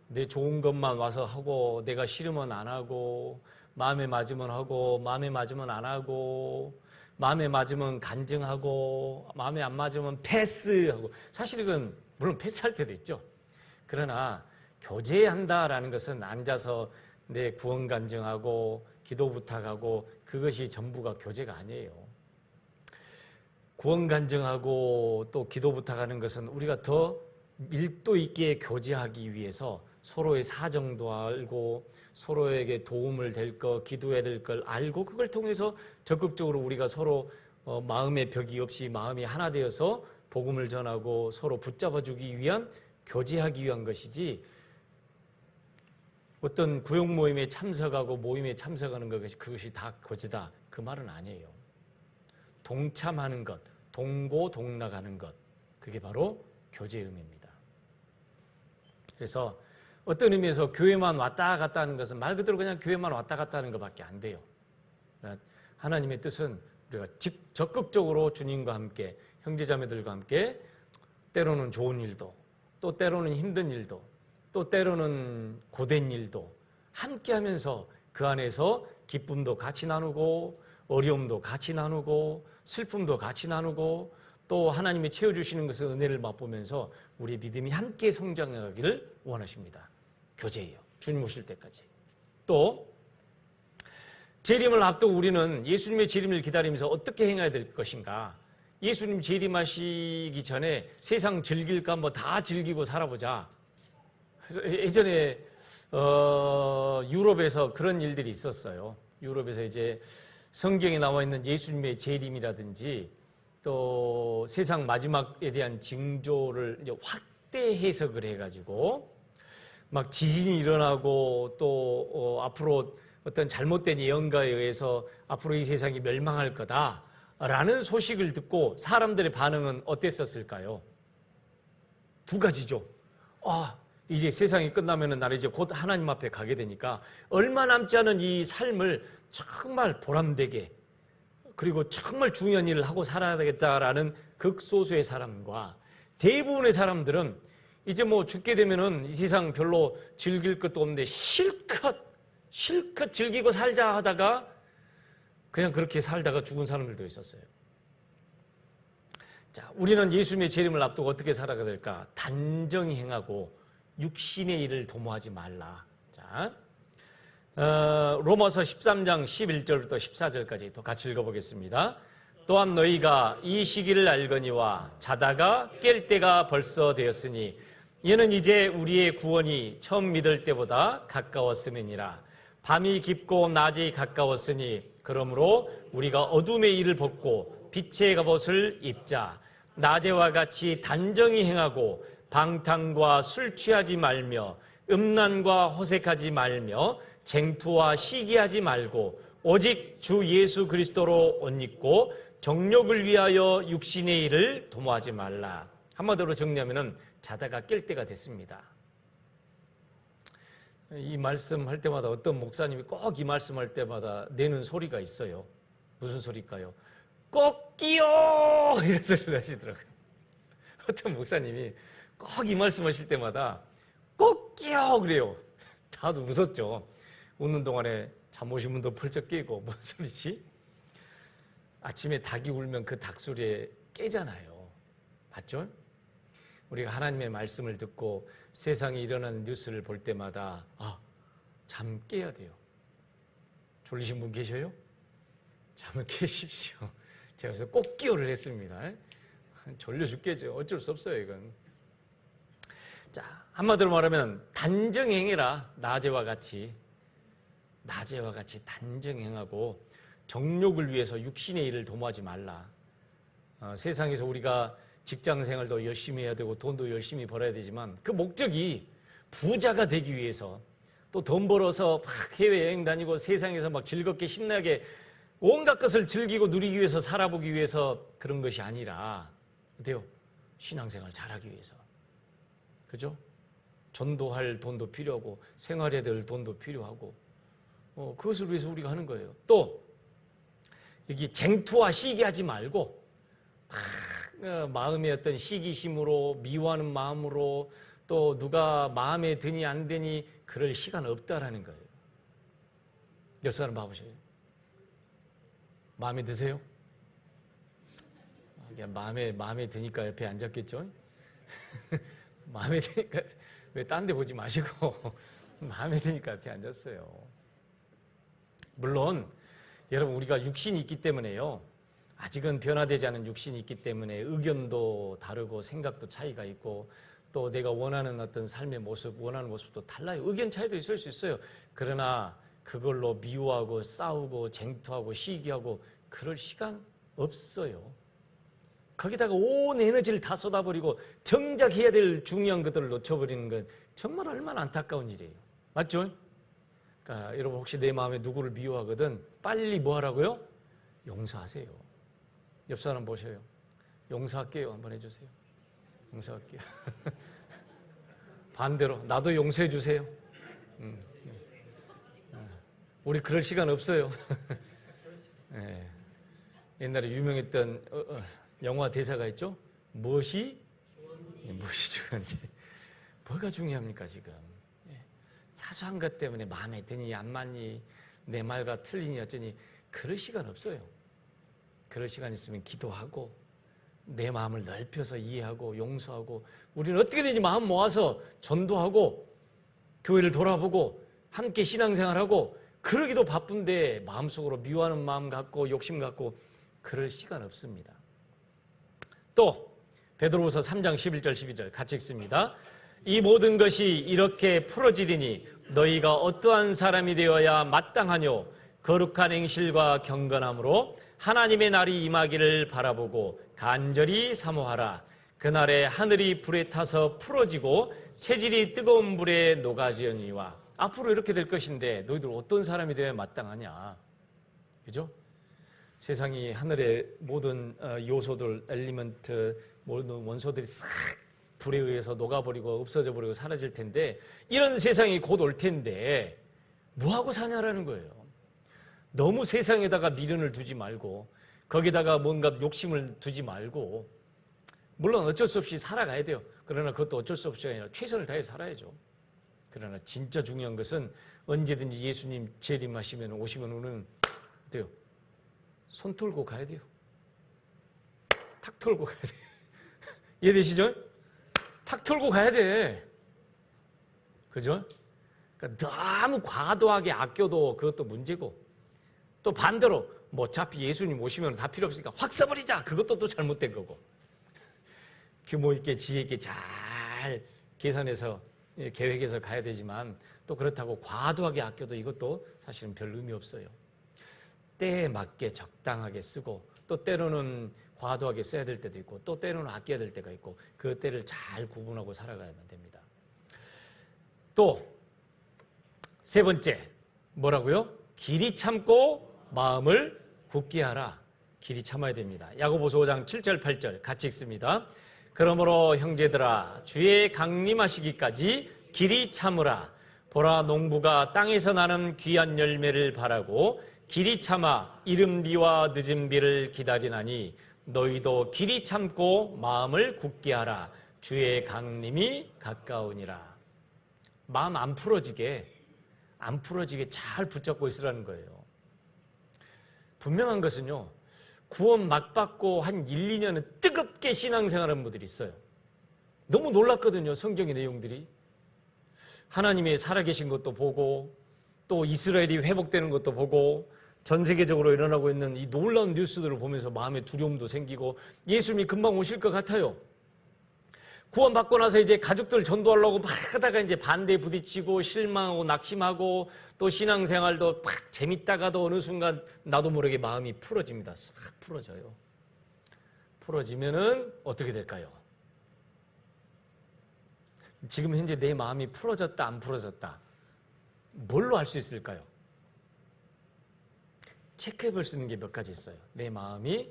내 좋은 것만 와서 하고 내가 싫으면 안 하고 마음에 맞으면 하고 마음에 맞으면 안 하고 마음에 맞으면 간증하고 마음에 안 맞으면 패스하고 사실 이건 물론 패스할 때도 있죠. 그러나 교제한다라는 것은 앉아서 내 구원 간증하고 기도 부탁하고 그것이 전부가 교제가 아니에요. 구원 간증하고 또 기도 부탁하는 것은 우리가 더 밀도 있게 교제하기 위해서 서로의 사정도 알고 서로에게 도움을 될 것, 기도해야 될 걸 알고 그걸 통해서 적극적으로 우리가 서로 마음의 벽이 없이 마음이 하나 되어서 복음을 전하고 서로 붙잡아주기 위한 교제하기 위한 것이지 어떤 구역 모임에 참석하고 모임에 참석하는 그것이 다 교제다. 그 말은 아니에요. 동참하는 것, 동고동락하는 것 그게 바로 교제의 의미입니다. 그래서 어떤 의미에서 교회만 왔다 갔다 하는 것은 말 그대로 그냥 교회만 왔다 갔다 하는 것밖에 안 돼요. 하나님의 뜻은 우리가 적극적으로 주님과 함께 형제자매들과 함께 때로는 좋은 일도 또 때로는 힘든 일도 또 때로는 고된 일도 함께 하면서 그 안에서 기쁨도 같이 나누고 어려움도 같이 나누고 슬픔도 같이 나누고 또 하나님이 채워주시는 것을 은혜를 맛보면서 우리 믿음이 함께 성장하기를 원하십니다. 교제예요. 주님 오실 때까지. 또 재림을 앞두고 우리는 예수님의 재림을 기다리면서 어떻게 행해야 될 것인가? 예수님 재림하시기 전에 세상 즐길까 뭐 다 즐기고 살아보자. 그래서 예전에 유럽에서 그런 일들이 있었어요. 유럽에서 이제 성경에 나와 있는 예수님의 재림이라든지 또 세상 마지막에 대한 징조를 이제 확대 해석을 해가지고 막 지진이 일어나고 또 앞으로 어떤 잘못된 예언가에 의해서 앞으로 이 세상이 멸망할 거다라는 소식을 듣고 사람들의 반응은 어땠었을까요? 두 가지죠. 이제 세상이 끝나면은 나는 이제 곧 하나님 앞에 가게 되니까 얼마 남지 않은 이 삶을 정말 보람되게 그리고 정말 중요한 일을 하고 살아야 되겠다라는 극소수의 사람과 대부분의 사람들은 이제 뭐 죽게 되면은 이 세상 별로 즐길 것도 없는데 실컷 즐기고 살자 하다가 그냥 그렇게 살다가 죽은 사람들도 있었어요. 자, 우리는 예수님의 재림을 앞두고 어떻게 살아가야 될까? 단정히 행하고 육신의 일을 도모하지 말라. 자, 로마서 13장 11절부터 14절까지 또 같이 읽어보겠습니다. 또한 너희가 이 시기를 알거니와 자다가 깰 때가 벌써 되었으니 이는 이제 우리의 구원이 처음 믿을 때보다 가까웠음이니라. 밤이 깊고 낮이 가까웠으니 그러므로 우리가 어둠의 일을 벗고 빛의 갑옷을 입자. 낮에와 같이 단정히 행하고 방탕과 술 취하지 말며 음란과 호색하지 말며 쟁투와 시기하지 말고 오직 주 예수 그리스도로 옷 입고 정욕을 위하여 육신의 일을 도모하지 말라. 한마디로 정리하면 자다가 깰 때가 됐습니다. 이 말씀할 때마다 어떤 목사님이 꼭 이 말씀할 때마다 내는 소리가 있어요. 무슨 소리일까요? 꼭 끼요! 이런 소리를 하시더라고요. 어떤 목사님이 꼭 이 말씀하실 때마다 꼭 끼요! 그래요. 다들 웃었죠. 웃는 동안에 잠 오신 분도 펄쩍 깨고 뭔 소리지? 아침에 닭이 울면 그 닭 소리에 깨잖아요. 맞죠? 우리가 하나님의 말씀을 듣고 세상에 일어나는 뉴스를 볼 때마다 잠 깨야 돼요. 졸리신 분 계셔요? 잠을 깨십시오. 제가 그래서 꼭 끼요를 했습니다. 졸려 죽겠죠. 어쩔 수 없어요, 이건. 자, 한마디로 말하면 단정행해라. 낮에와 같이 단정행하고 정욕을 위해서 육신의 일을 도모하지 말라. 세상에서 우리가 직장 생활도 열심히 해야 되고 돈도 열심히 벌어야 되지만 그 목적이 부자가 되기 위해서 또 돈 벌어서 막 해외여행 다니고 세상에서 막 즐겁게 신나게 온갖 것을 즐기고 누리기 위해서 살아보기 위해서 그런 것이 아니라 어때요? 신앙생활 잘하기 위해서. 그죠? 전도할 돈도 필요하고 생활해야 될 돈도 필요하고 그것을 위해서 우리가 하는 거예요. 또 여기 쟁투와 시기하지 말고 마음의 어떤 시기심으로 미워하는 마음으로 또 누가 마음에 드니 안 드니 그럴 시간 없다라는 거예요. 몇 사람 봐보세요. 마음에 드세요? 마음에 드니까 옆에 앉았겠죠? 마음에 드니까 왜 딴 데 보지 마시고 마음에 드니까 옆에 앉았어요. 물론 여러분 우리가 육신이 있기 때문에요. 아직은 변화되지 않은 육신이 있기 때문에 의견도 다르고 생각도 차이가 있고 또 내가 원하는 어떤 삶의 모습, 원하는 모습도 달라요. 의견 차이도 있을 수 있어요. 그러나 그걸로 미워하고 싸우고 쟁투하고 시기하고 그럴 시간 없어요. 거기다가 온 에너지를 다 쏟아버리고 정작 해야 될 중요한 것들을 놓쳐버리는 건 정말 얼마나 안타까운 일이에요. 맞죠? 그러니까 여러분 혹시 내 마음에 누구를 미워하거든 빨리 뭐 하라고요? 용서하세요. 옆 사람 보셔요. 용서할게요. 한번 해주세요. 용서할게요. 반대로 나도 용서해 주세요. 우리 그럴 시간 없어요. 네. 옛날에 유명했던 영화 대사가 있죠. 무엇이 중요한지. 뭐가 중요합니까 지금. 사소한 것 때문에 마음에 드니 안 맞니 내 말과 틀리니 어쩌니 그럴 시간 없어요. 그럴 시간 있으면 기도하고 내 마음을 넓혀서 이해하고 용서하고 우리는 어떻게든지 마음 모아서 전도하고 교회를 돌아보고 함께 신앙생활하고 그러기도 바쁜데 마음속으로 미워하는 마음 갖고 욕심 갖고 그럴 시간 없습니다. 또 베드로후서 3장 11절 12절 같이 읽습니다. 이 모든 것이 이렇게 풀어지리니 너희가 어떠한 사람이 되어야 마땅하뇨 거룩한 행실과 경건함으로 하나님의 날이 임하기를 바라보고 간절히 사모하라. 그날에 하늘이 불에 타서 풀어지고 체질이 뜨거운 불에 녹아지니와. 앞으로 이렇게 될 것인데 너희들 어떤 사람이 되어야 마땅하냐. 그죠? 세상이 하늘의 모든 요소들, 엘리먼트, 모든 원소들이 싹 불에 의해서 녹아버리고 없어져 버리고 사라질 텐데 이런 세상이 곧 올 텐데 뭐하고 사냐라는 거예요. 너무 세상에다가 미련을 두지 말고 거기다가 뭔가 욕심을 두지 말고 물론 어쩔 수 없이 살아가야 돼요. 그러나 그것도 어쩔 수 없이 아니라 최선을 다해 살아야죠. 그러나 진짜 중요한 것은 언제든지 예수님 재림하시면 오시면 우리는 어때요? 손 털고 가야 돼요. 탁 털고 가야 돼요. 이해되시죠? 탁 털고 가야 돼. 그죠? 그러니까 너무 과도하게 아껴도 그것도 문제고 또 반대로 뭐 어차피 예수님 오시면 다 필요 없으니까 확 써버리자. 그것도 또 잘못된 거고. 규모 있게 지혜 있게 잘 계산해서 계획해서 가야 되지만 또 그렇다고 과도하게 아껴도 이것도 사실은 별 의미 없어요. 때에 맞게 적당하게 쓰고 또 때로는 과도하게 써야 될 때도 있고 또 때로는 아껴야 될 때가 있고 그 때를 잘 구분하고 살아가야만 됩니다. 또 세 번째 뭐라고요? 길이 참고 마음을 굳게 하라. 길이 참아야 됩니다. 야고보서 5장 7절 8절 같이 읽습니다. 그러므로 형제들아 주의 강림하시기까지 길이 참으라. 보라 농부가 땅에서 나는 귀한 열매를 바라고 길이 참아 이른 비와 늦은 비를 기다리나니 너희도 길이 참고 마음을 굳게 하라. 주의 강림이 가까우니라. 마음 안 풀어지게 잘 붙잡고 있으라는 거예요. 분명한 것은요. 구원 막 받고 한 1, 2년은 뜨겁게 신앙생활하는 분들이 있어요. 너무 놀랐거든요. 성경의 내용들이. 하나님이 살아계신 것도 보고 또 이스라엘이 회복되는 것도 보고 전 세계적으로 일어나고 있는 이 놀라운 뉴스들을 보면서 마음에 두려움도 생기고 예수님이 금방 오실 것 같아요. 구원받고 나서 이제 가족들 전도하려고 막 하다가 이제 반대에 부딪히고 실망하고 낙심하고 또 신앙생활도 막 재밌다가도 어느 순간 나도 모르게 마음이 풀어집니다. 싹 풀어져요. 풀어지면은 어떻게 될까요? 지금 현재 내 마음이 풀어졌다 안 풀어졌다 뭘로 알 수 있을까요? 체크해 볼 수 있는 게 몇 가지 있어요. 내 마음이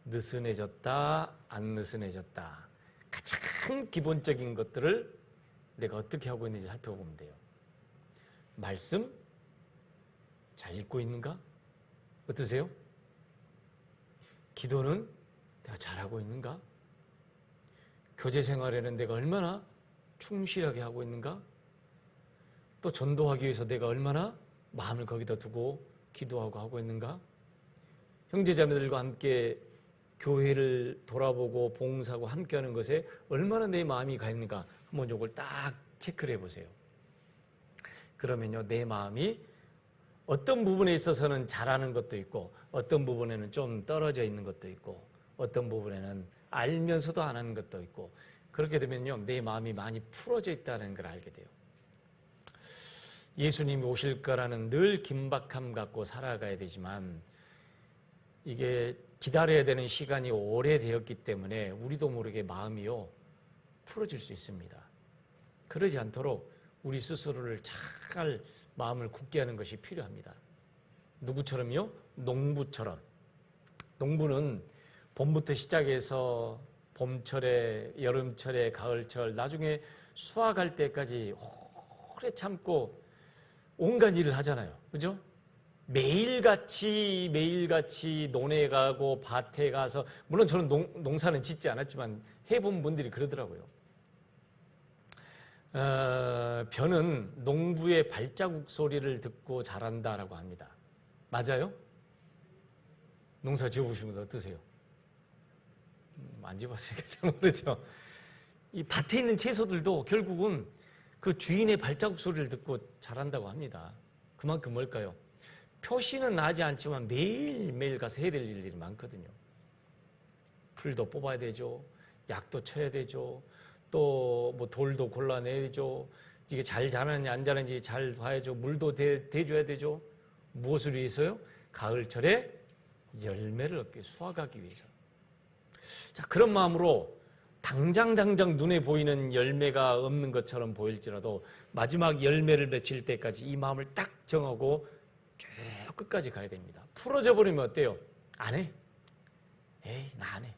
느슨해졌다 안 느슨해졌다 가장 기본적인 것들을 내가 어떻게 하고 있는지 살펴보면 돼요. 말씀 잘 읽고 있는가? 어떠세요? 기도는 내가 잘하고 있는가? 교제 생활에는 내가 얼마나 충실하게 하고 있는가? 또 전도하기 위해서 내가 얼마나 마음을 거기다 두고 기도하고 하고 있는가? 형제자매들과 함께 교회를 돌아보고 봉사하고 함께하는 것에 얼마나 내 마음이 가 있는가 한번 이걸 딱 체크를 해보세요. 그러면요 내 마음이 어떤 부분에 있어서는 잘하는 것도 있고 어떤 부분에는 좀 떨어져 있는 것도 있고 어떤 부분에는 알면서도 안 하는 것도 있고 그렇게 되면요 내 마음이 많이 풀어져 있다는 걸 알게 돼요. 예수님이 오실 거라는 늘 긴박함 갖고 살아가야 되지만 이게 기다려야 되는 시간이 오래되었기 때문에 우리도 모르게 마음이요 풀어질 수 있습니다. 그러지 않도록 우리 스스로를 잘 마음을 굳게 하는 것이 필요합니다. 누구처럼요? 농부처럼. 농부는 봄부터 시작해서 봄철에 여름철에 가을철 나중에 수확할 때까지 오래 참고 온갖 일을 하잖아요. 그죠? 매일같이 논에 가고 밭에 가서 물론 저는 농사는 짓지 않았지만 해본 분들이 그러더라고요. 벼는 농부의 발자국 소리를 듣고 자란다라고 합니다. 맞아요? 농사 지어보신 분들 어떠세요? 안 지어봤으니까 잘 모르죠. 이 밭에 있는 채소들도 결국은 그 주인의 발자국 소리를 듣고 자란다고 합니다. 그만큼 뭘까요? 표시는 나지 않지만 매일매일 가서 해야 될 일들이 많거든요. 풀도 뽑아야 되죠. 약도 쳐야 되죠. 또 뭐 돌도 골라내야죠. 이게 잘 자라는지 안 자라는지 잘 봐야죠. 물도 대줘야 되죠. 무엇을 위해서요? 가을철에 열매를 얻기, 수확하기 위해서. 자, 그런 마음으로 당장 눈에 보이는 열매가 없는 것처럼 보일지라도 마지막 열매를 맺힐 때까지 이 마음을 딱 정하고 쭉 끝까지 가야 됩니다. 풀어져 버리면 어때요? 안 해. 에이, 나 안 해.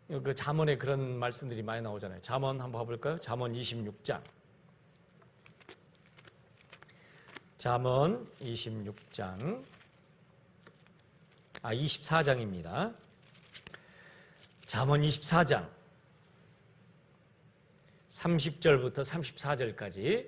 그 잠언에 그런 말씀들이 많이 나오잖아요. 잠언 한번 봐볼까요? 잠언 26장. 잠언 26장. 24장입니다. 잠언 24장. 30절부터 34절까지.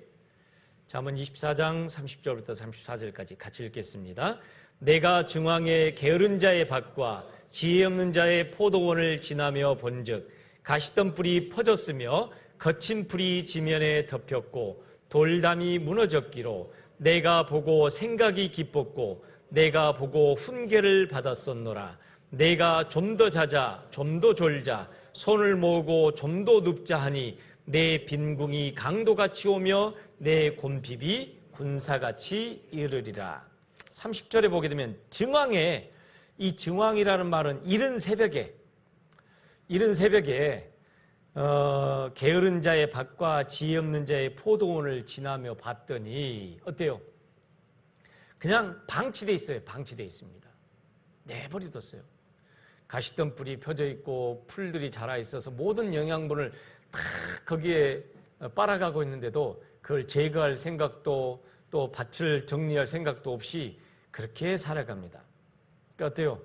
잠언 24장 30절부터 34절까지 같이 읽겠습니다. 내가 중앙의 게으른 자의 밭과 지혜 없는 자의 포도원을 지나며 본즉 가시던 뿔이 퍼졌으며 거친 풀이 지면에 덮였고 돌담이 무너졌기로 내가 보고 생각이 기뻤고 내가 보고 훈계를 받았었노라. 내가 좀 더 자자 좀 더 졸자 손을 모으고 좀 더 눕자 하니 내 빈궁이 강도같이 오며 내 곰핍이 군사같이 이르리라. 30절에 보게 되면 증왕에, 이 증왕이라는 말은 이른 새벽에 게으른 자의 밭과 지혜 없는 자의 포도원을 지나며 봤더니 어때요? 그냥 방치돼 있어요. 방치돼 있습니다. 내버려뒀어요. 가시던 뿔이 펴져 있고 풀들이 자라 있어서 모든 영양분을 다 거기에 빨아가고 있는데도 그걸 제거할 생각도 또 밭을 정리할 생각도 없이 그렇게 살아갑니다. 그러니까 어때요?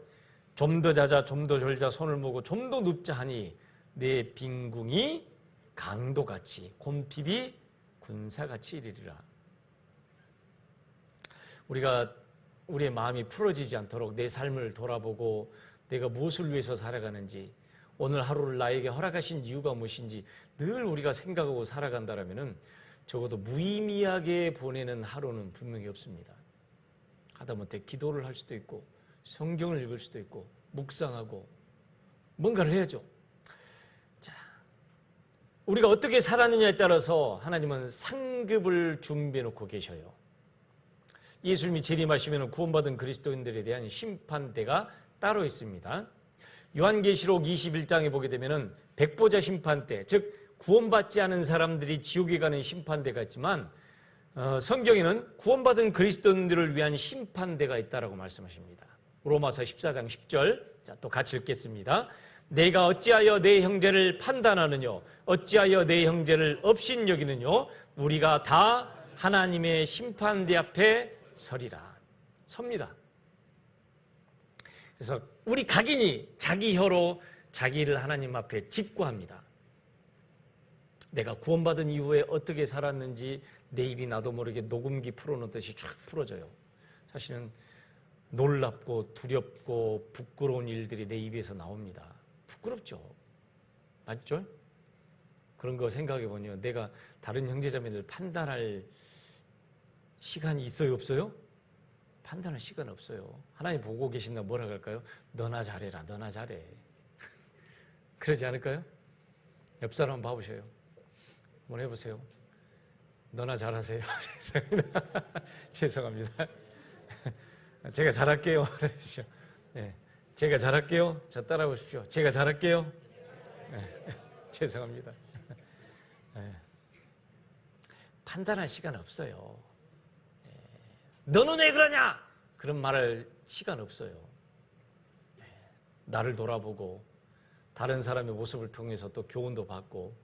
좀 더 자자 좀 더 졸자 손을 모으고 좀 더 눕자 하니 내 빈궁이 강도같이 곰핍이 군사같이 이르리라. 우리가 우리의 마음이 풀어지지 않도록 내 삶을 돌아보고 내가 무엇을 위해서 살아가는지, 오늘 하루를 나에게 허락하신 이유가 무엇인지 늘 우리가 생각하고 살아간다면 적어도 무의미하게 보내는 하루는 분명히 없습니다. 하다못해 기도를 할 수도 있고 성경을 읽을 수도 있고 묵상하고 뭔가를 해야죠. 자, 우리가 어떻게 살았느냐에 따라서 하나님은 상급을 준비해 놓고 계셔요. 예수님이 재림하시면 구원받은 그리스도인들에 대한 심판대가 따로 있습니다. 요한계시록 21장에 보게 되면 백보자 심판대, 즉 구원받지 않은 사람들이 지옥에 가는 심판대가 있지만 성경에는 구원받은 그리스도인들을 위한 심판대가 있다라고 말씀하십니다. 로마서 14장 10절, 자, 또 같이 읽겠습니다. 내가 어찌하여 내 형제를 판단하느뇨? 어찌하여 내 형제를 업신여기느뇨? 우리가 다 하나님의 심판대 앞에 서리라. 섭니다. 그래서 우리 각인이 자기 혀로 자기를 하나님 앞에 직구합니다. 내가 구원받은 이후에 어떻게 살았는지 내 입이 나도 모르게 녹음기 풀어놓듯이 쫙 풀어져요. 사실은 놀랍고 두렵고 부끄러운 일들이 내 입에서 나옵니다. 부끄럽죠. 맞죠? 그런 거 생각해보면 내가 다른 형제자매들 판단할 시간이 있어요, 없어요? 판단할 시간 없어요. 하나님 보고 계신다 뭐라 할까요? 너나 잘해라, 너나 잘해. 그러지 않을까요? 옆 사람 한번 봐보세요. 한번 해보세요. 너나 잘하세요. 죄송합니다. 제가 잘할게요. 그러시죠. 네. 제가 잘할게요. 저 따라오십시오. 제가 잘할게요. 네. 죄송합니다. 네. 판단할 시간 없어요. 네. 너는 왜 그러냐? 그런 말할 시간 없어요. 네. 나를 돌아보고 다른 사람의 모습을 통해서 또 교훈도 받고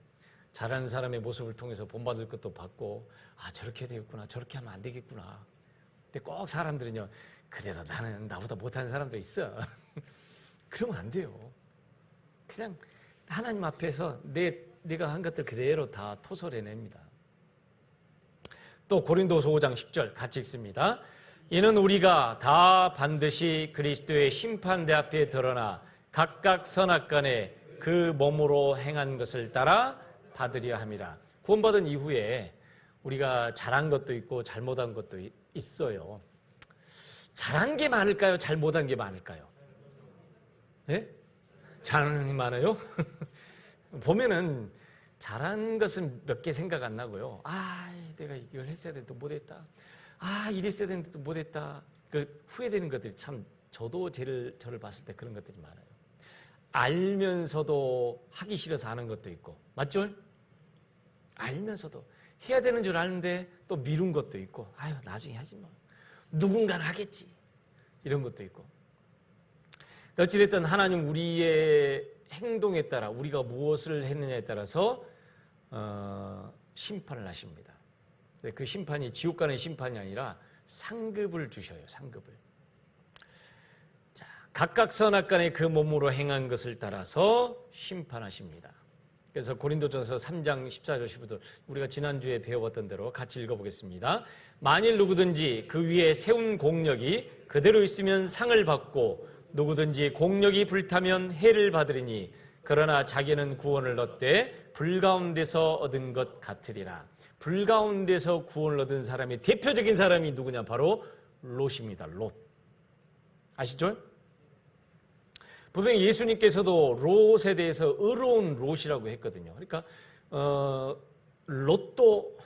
잘하는 사람의 모습을 통해서 본받을 것도 받고 아 저렇게 되겠구나 저렇게 하면 안 되겠구나. 근데 꼭 사람들은요 그래도 나는 나보다 못하는 사람도 있어. 그러면 안 돼요. 그냥 하나님 앞에서 내가 한 것들 그대로 다 토설해냅니다. 또 고린도서 5장 10절 같이 읽습니다. 이는 우리가 다 반드시 그리스도의 심판대 앞에 드러나 각각 선악간에 그 몸으로 행한 것을 따라 받으려 함이라. 구원받은 이후에 우리가 잘한 것도 있고 잘못한 것도 있어요. 잘한 게 많을까요? 잘 못한 게 많을까요? 네? 잘하는 게 많아요? 보면은 잘한 것은 몇 개 생각 안 나고요. 내가 이걸 했어야 되는데 또 못했다. 이랬어야 되는데 또 못했다. 그 후회되는 것들이 참, 저도 저를 봤을 때 그런 것들이 많아요. 알면서도 하기 싫어서 하는 것도 있고, 맞죠? 알면서도 해야 되는 줄 아는데 또 미룬 것도 있고, 나중에 하지 뭐. 누군가는 하겠지. 이런 것도 있고. 어찌됐든 하나님 우리의 행동에 따라, 우리가 무엇을 했느냐에 따라서 심판을 하십니다. 그 심판이 지옥 가는 심판이 아니라 상급을 주셔요. 상급을. 자, 각각 선악간에 그 몸으로 행한 것을 따라서 심판하십니다. 그래서 고린도전서 3장 14절 15절 우리가 지난주에 배워봤던 대로 같이 읽어보겠습니다. 만일 누구든지 그 위에 세운 공력이 그대로 있으면 상을 받고 누구든지 공력이 불타면 해를 받으리니 그러나 자기는 구원을 얻되 불가운데서 얻은 것 같으리라. 불가운데서 구원을 얻은 사람의 대표적인 사람이 누구냐? 바로 롯입니다. 롯. 아시죠? 분명히 예수님께서도 롯에 대해서 의로운 롯이라고 했거든요. 그러니까 롯도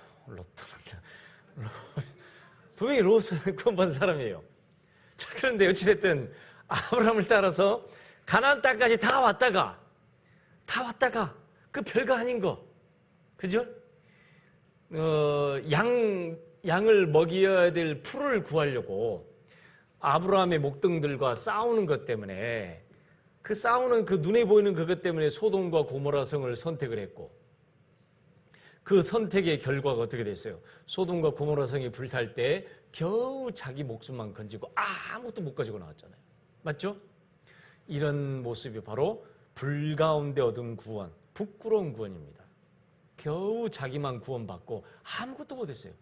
분명히 롯은 구원받은 사람이에요. 자, 그런데 어찌됐든 아브라함을 따라서 가나안 땅까지 다 왔다가 그 별거 아닌 거, 그죠? 양을 먹여야 될 풀을 구하려고 아브라함의 목동들과 싸우는 것 때문에 그 싸우는 그 눈에 보이는 그것 때문에 소돔과 고모라 성을 선택을 했고 그 선택의 결과가 어떻게 됐어요? 소돔과 고모라 성이 불탈 때 겨우 자기 목숨만 건지고 아무것도 못 가지고 나왔잖아요. 맞죠? 이런 모습이 바로 불 가운데 얻은 구원, 부끄러운 구원입니다. 겨우 자기만 구원받고 아무것도 못했어요.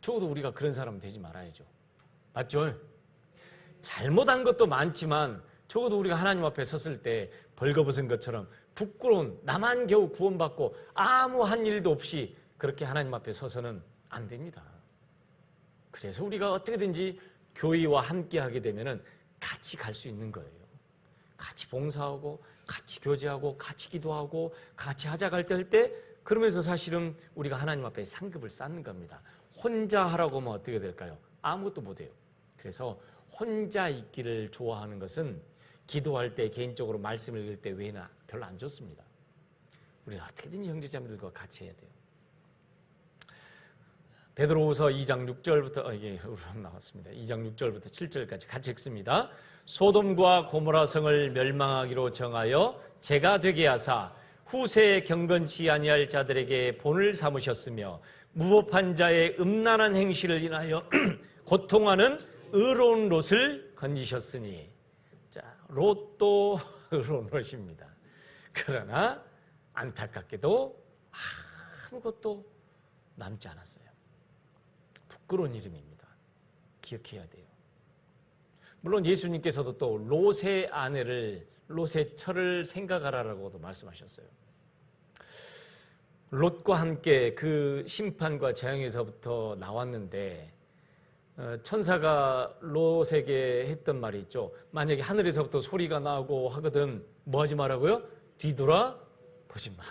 적어도 우리가 그런 사람은 되지 말아야죠. 맞죠? 잘못한 것도 많지만 적어도 우리가 하나님 앞에 섰을 때 벌거벗은 것처럼 부끄러운 나만 겨우 구원받고 아무 한 일도 없이 그렇게 하나님 앞에 서서는 안 됩니다. 그래서 우리가 어떻게든지 교회와 함께 하게 되면은 같이 갈 수 있는 거예요. 같이 봉사하고 같이 교제하고 같이 기도하고 같이 하자 갈 때 할 때 그러면서 사실은 우리가 하나님 앞에 상급을 쌓는 겁니다. 혼자 하라고 하면 어떻게 될까요? 아무것도 못해요. 그래서 혼자 있기를 좋아하는 것은 기도할 때 개인적으로 말씀을 읽을 때 외에는 별로 안 좋습니다. 우리는 어떻게든 형제자매들과 같이 해야 돼요. 베드로후서 2장 6절부터 이게 나왔습니다. 2장 6절부터 7절까지 같이 읽습니다. 소돔과 고모라 성을 멸망하기로 정하여 제가 되게 하사 후세에 경건치 아니할 자들에게 본을 삼으셨으며 무법한 자의 음란한 행실을 인하여 고통하는 의로운 롯을 건지셨으니. 자, 롯도 의로운 롯입니다. 그러나 안타깝게도 아무것도 남지 않았어요. 부끄러운 이름입니다. 기억해야 돼요. 물론 예수님께서도 또 롯의 아내를, 롯의 처를 생각하라라고도 말씀하셨어요. 롯과 함께 그 심판과 재앙에서부터 나왔는데 천사가 롯에게 했던 말이 있죠. 만약에 하늘에서부터 소리가 나고 하거든 뭐 하지 마라고요? 뒤돌아 보지 마.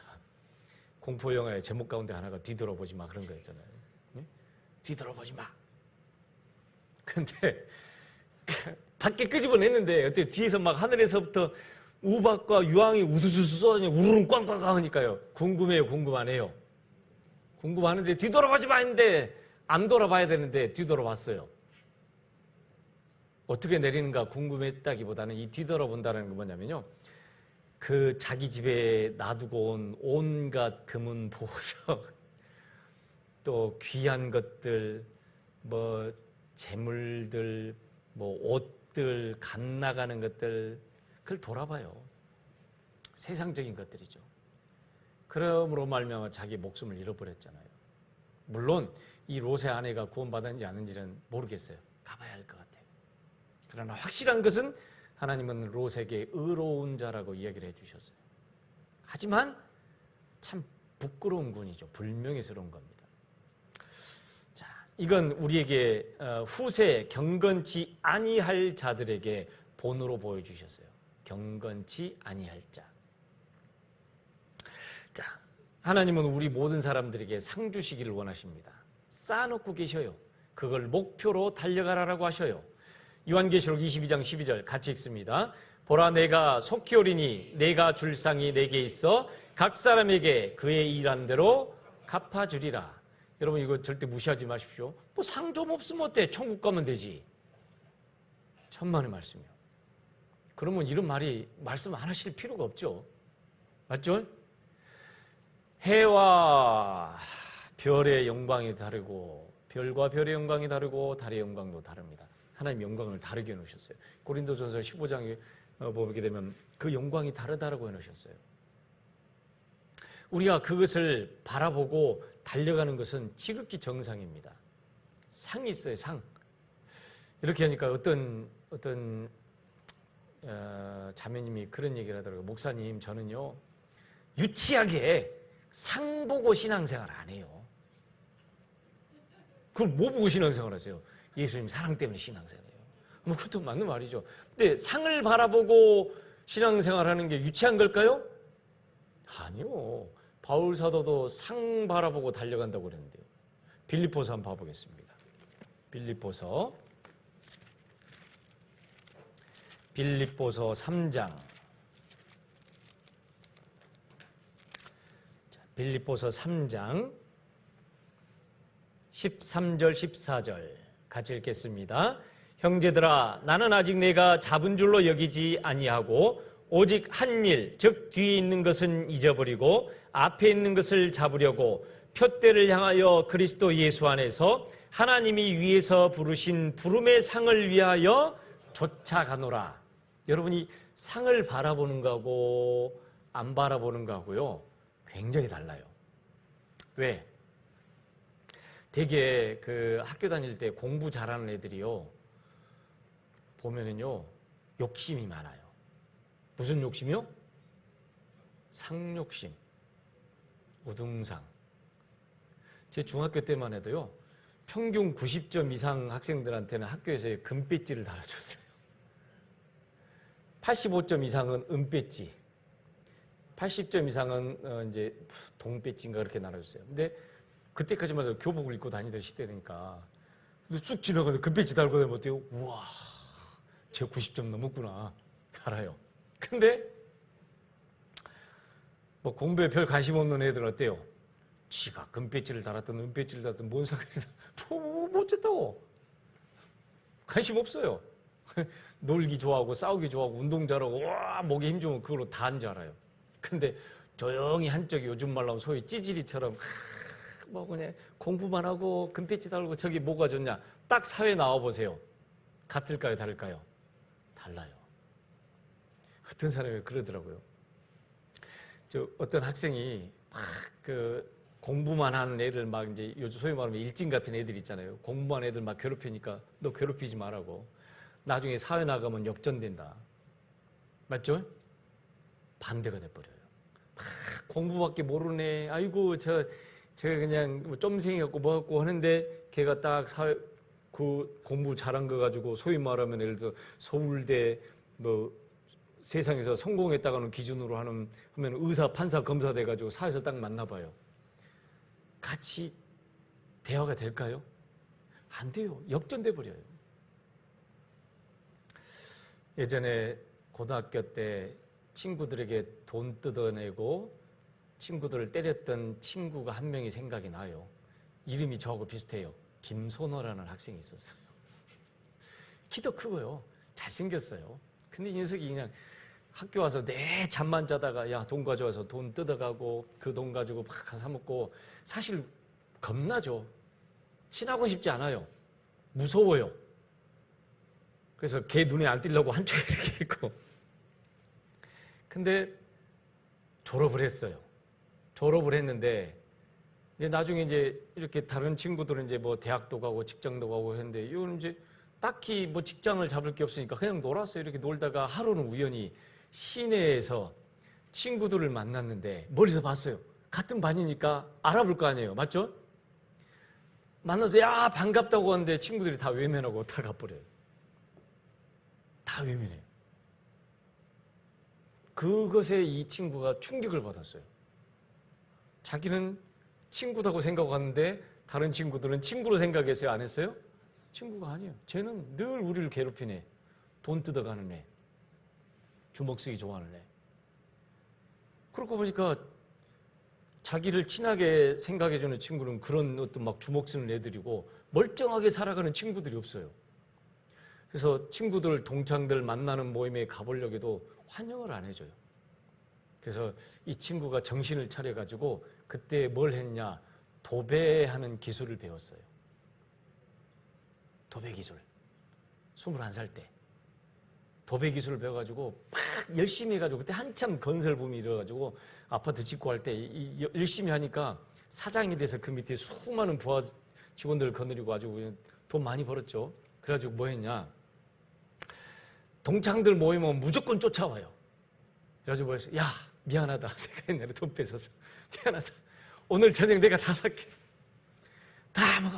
공포영화의 제목 가운데 하나가 뒤돌아보지 마 그런 거였잖아요. 뒤돌아보지 마. 근데 밖에 끄집어냈는데 어때? 뒤에서 막 하늘에서부터 우박과 유황이 우두두두 쏟아지니 우르릉 꽝꽝꽝 하니까요. 궁금해요, 궁금 안 해요? 궁금하는데 뒤돌아보지 마 했는데 안 돌아봐야 되는데 뒤돌아봤어요. 어떻게 내리는가 궁금했다기보다는 이 뒤돌아본다는 건 뭐냐면요. 그 자기 집에 놔두고 온 온갖 금은 보석 또 귀한 것들 뭐 재물들 뭐 옷들 갓 나가는 것들 그걸 돌아봐요. 세상적인 것들이죠. 그러므로 말미암아 자기 목숨을 잃어버렸잖아요. 물론 이 롯의 아내가 구원받았는지 아닌지는 모르겠어요. 가봐야 할 것 같아요. 그러나 확실한 것은 하나님은 롯에게 의로운 자라고 이야기를 해주셨어요. 하지만 참 부끄러운 군이죠. 불명예스러운 겁니다. 자, 이건 우리에게 후세 경건치 아니할 자들에게 본으로 보여주셨어요. 경건치 아니할 자. 자, 하나님은 우리 모든 사람들에게 상 주시기를 원하십니다. 쌓아놓고 계셔요. 그걸 목표로 달려가라라고 하셔요. 요한계시록 22장 12절 같이 읽습니다. 보라, 내가 속히 오리니 내가 줄 상이 내게 있어 각 사람에게 그의 일한 대로 갚아주리라. 여러분, 이거 절대 무시하지 마십시오. 뭐 상 좀 없으면 어때? 천국 가면 되지. 천만의 말씀이요. 그러면 이런 말씀 안 하실 필요가 없죠. 맞죠? 해와 별의 영광이 다르고 별과 별의 영광이 다르고 달의 영광도 다릅니다. 하나님 영광을 다르게 해놓으셨어요. 고린도전서 15장에 보게 되면 그 영광이 다르다라고 해놓으셨어요. 우리가 그것을 바라보고 달려가는 것은 지극히 정상입니다. 상이 있어요, 상. 이렇게 하니까 어떤 자매님이 그런 얘기를 하더라고요. 목사님, 저는요 유치하게 상 보고 신앙생활 안 해요. 그걸 뭐 보고 신앙생활 하세요? 예수님 사랑 때문에 신앙생활해요. 뭐 그것도 맞는 말이죠. 근데 상을 바라보고 신앙생활하는 게 유치한 걸까요? 아니요. 바울 사도도 상 바라보고 달려간다고 그랬는데요. 빌립보서 한번 봐보겠습니다. 빌립보서 3장. 빌립보서 3장 13절 14절 같이 읽겠습니다. 형제들아, 나는 아직 내가 잡은 줄로 여기지 아니하고 오직 한 일, 즉 뒤에 있는 것은 잊어버리고 앞에 있는 것을 잡으려고 표대를 향하여 그리스도 예수 안에서 하나님이 위에서 부르신 부름의 상을 위하여 쫓아가노라. 여러분이 상을 바라보는 거하고 안 바라보는 거하고요 굉장히 달라요. 왜? 되게 그 학교 다닐 때 공부 잘하는 애들이요 보면은요 욕심이 많아요. 무슨 욕심이요? 상욕심, 우등상. 제 중학교 때만 해도요 평균 90점 이상 학생들한테는 학교에서 금배지를 달아줬어요. 85점 이상은 은배지, 80점 이상은 이제 동배지인가 그렇게 나눠줬어요. 근데 그때까지만 해도 교복을 입고 다니던 시대니까 쑥 지나가서 금배지 달고 다니면 어때요? 우와, 제가 90점 넘었구나 알아요. 근데 뭐 공부에 별 관심 없는 애들은 어때요? 지가 금배지를 달았든 은배지를 달았든 뭔 상관이다. 뭐 어쨌다고 관심 없어요. 놀기 좋아하고 싸우기 좋아하고 운동 잘하고 와 목에 힘 주면 그걸로 다 한 줄 알아요. 근데 조용히 한쪽이 요즘 말로 하면 소위 찌질이처럼 뭐 그냥 공부만 하고 금배지 달고 저기 뭐가 좋냐. 딱 사회 나와보세요. 같을까요 다를까요? 달라요. 어떤 사람이 그러더라고요. 저 어떤 학생이 막 그 공부만 하는 애들 막 이제 요즘 소위 말하면 일진 같은 애들 있잖아요. 공부만 애들 막 괴롭히니까 너 괴롭히지 말라고. 나중에 사회 나가면 역전된다. 맞죠? 반대가 돼버려요. 막 공부밖에 모르는 애, 아이고 제가 그냥 뭐 점생이갖고 뭐갖고 하는데 걔가 딱 사회 그 공부 잘한 거 가지고 소위 말하면 예를 들어 서울대 뭐 세상에서 성공했다가는 기준으로 하면 의사, 판사, 검사 돼가지고 사회에서 딱 만나봐요. 같이 대화가 될까요? 안 돼요. 역전돼 버려요. 예전에 고등학교 때 친구들에게 돈 뜯어내고 친구들을 때렸던 친구가 한 명이 생각이 나요. 이름이 저하고 비슷해요. 김선호라는 학생이 있었어요. 키도 크고요. 잘생겼어요. 근데 이 녀석이 그냥 학교 와서 내 잠만 자다가 야 돈 가져와서 돈 뜯어가고 그 돈 가지고 막 사먹고 사실 겁나죠. 친하고 싶지 않아요. 무서워요. 그래서 걔 눈에 안 띄려고 한쪽에 이렇게 있고. 근데 졸업을 했어요. 졸업을 했는데 이제 나중에 이제 이렇게 다른 친구들은 이제 뭐 대학도 가고 직장도 가고 했는데 이건 이제 딱히 뭐 직장을 잡을 게 없으니까 그냥 놀았어요. 이렇게 놀다가 하루는 우연히 시내에서 친구들을 만났는데 멀리서 봤어요. 같은 반이니까 알아볼 거 아니에요. 맞죠? 만나서 야 반갑다고 하는데 친구들이 다 외면하고 다 가버려요. 다 외면해요. 그것에 이 친구가 충격을 받았어요. 자기는 친구다고 생각하는데 다른 친구들은 친구로 생각했어요? 안 했어요? 친구가 아니에요. 쟤는 늘 우리를 괴롭히네. 돈 뜯어가는 애. 주먹 쓰기 좋아하는 애. 그러고 보니까 자기를 친하게 생각해주는 친구는 그런 어떤 막 주먹 쓰는 애들이고 멀쩡하게 살아가는 친구들이 없어요. 그래서 친구들, 동창들 만나는 모임에 가보려고 해도 환영을 안 해줘요. 그래서 이 친구가 정신을 차려가지고 그때 뭘 했냐? 도배하는 기술을 배웠어요. 도배 기술. 21살 때. 도배 기술을 배워가지고 막 열심히 해가지고 그때 한참 건설 붐이 일어가지고 아파트 짓고 할 때 열심히 하니까 사장이 돼서 그 밑에 수많은 부하 직원들을 거느리고 아주 돈 많이 벌었죠. 그래가지고 뭐 했냐? 동창들 모이면 무조건 쫓아와요. 그래가지고 뭐 했어? 야, 미안하다. 내가 옛날에 돈 뺏어서. 미안하다. 오늘 저녁 내가 다 살게. 다 먹어.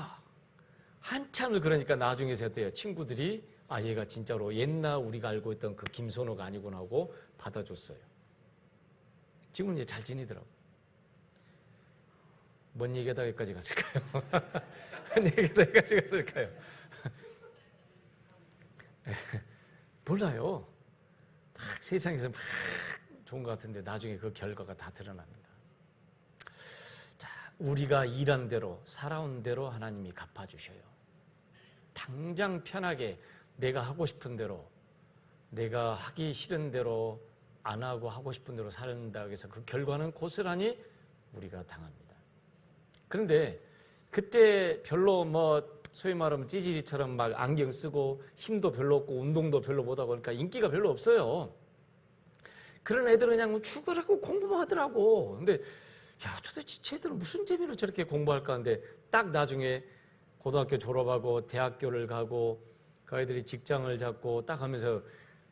한참을 그러니까 나중에 어때요? 친구들이 아, 얘가 진짜로 옛날 우리가 알고 있던 그 김선호가 아니구나 하고 받아줬어요. 지금은 이제 잘 지내더라고. 뭔 얘기하다 여기까지 갔을까요? 뭔 얘기하다 여기까지 갔을까요? 몰라요. 막 세상에서 막 좋은 것 같은데 나중에 그 결과가 다 드러납니다. 자, 우리가 일한 대로 살아온 대로 하나님이 갚아주셔요. 당장 편하게 내가 하고 싶은 대로, 내가 하기 싫은 대로 안 하고 하고 싶은 대로 산다고 해서 그 결과는 고스란히 우리가 당합니다. 그런데 그때 별로 뭐 소위 말하면 찌질이처럼 막 안경 쓰고 힘도 별로 없고 운동도 별로 못하고 그러니까 인기가 별로 없어요. 그런 애들은 그냥 죽으라고 공부만 하더라고. 근데 야, 도대체 쟤들은 무슨 재미로 저렇게 공부할까 하는데 딱 나중에 고등학교 졸업하고 대학교를 가고 그 아이들이 직장을 잡고 딱 하면서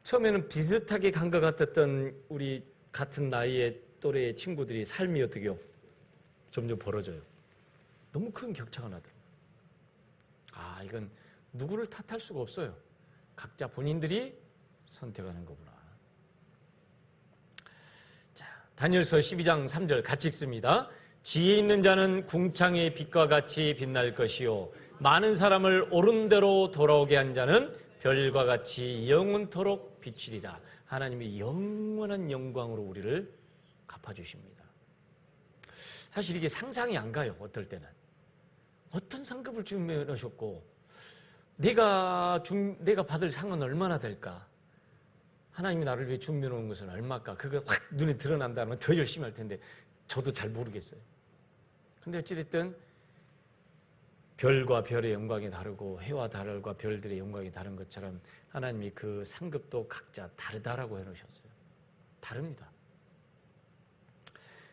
처음에는 비슷하게 간 것 같았던 우리 같은 나이의 또래의 친구들이 삶이 어떻게요? 점점 벌어져요. 너무 큰 격차가 나더라고요. 아, 이건 누구를 탓할 수가 없어요. 각자 본인들이 선택하는 거구나. 자, 다니엘서 12장 3절 같이 읽습니다. 지혜 있는 자는 궁창의 빛과 같이 빛날 것이요 많은 사람을 옳은 대로 돌아오게 한 자는 별과 같이 영원토록 비치리라. 하나님이 영원한 영광으로 우리를 갚아주십니다. 사실 이게 상상이 안 가요. 어떨 때는. 어떤 상급을 준비하셨고 내가 받을 상은 얼마나 될까? 하나님이 나를 위해 준비해 놓은 것은 얼마일까? 그거 확 눈에 드러난다면 더 열심히 할 텐데 저도 잘 모르겠어요. 근데 어찌됐든 별과 별의 영광이 다르고 해와 달과 별들의 영광이 다른 것처럼 하나님이 그 상급도 각자 다르다라고 해놓으셨어요. 다릅니다.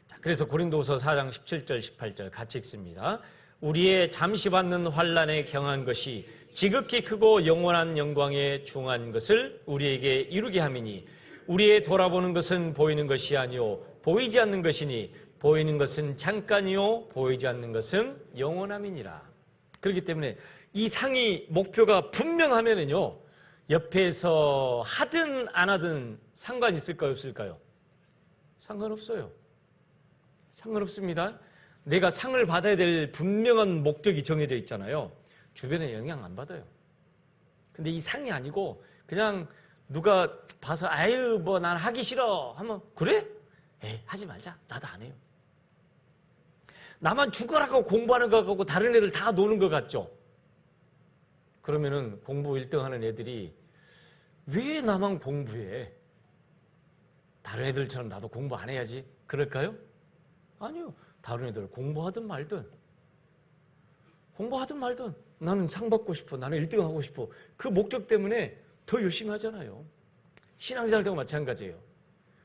자, 그래서 고린도후서 4장 17절 18절 같이 읽습니다. 우리의 잠시 받는 환난에 경한 것이 지극히 크고 영원한 영광에 중한 것을 우리에게 이루게 함이니 우리의 돌아보는 것은 보이는 것이 아니요 보이지 않는 것이니 보이는 것은 잠깐이요 보이지 않는 것은 영원함이니라. 그렇기 때문에 이 상이 목표가 분명하면은요 옆에서 하든 안 하든 상관 있을까요 없을까요? 상관없어요. 상관없습니다. 내가 상을 받아야 될 분명한 목적이 정해져 있잖아요. 주변에 영향 안 받아요. 근데 이 상이 아니고 그냥 누가 봐서 아유 뭐 난 하기 싫어 하면 그래? 에이 하지 말자. 나도 안 해요. 나만 죽어라고 공부하는 것 같고 다른 애들 다 노는 것 같죠? 그러면은 공부 1등 하는 애들이 왜 나만 공부해? 다른 애들처럼 나도 공부 안 해야지. 그럴까요? 아니요. 다른 애들 공부하든 말든 나는 상 받고 싶어. 나는 1등 하고 싶어. 그 목적 때문에 더 열심히 하잖아요. 신앙생활도 마찬가지예요.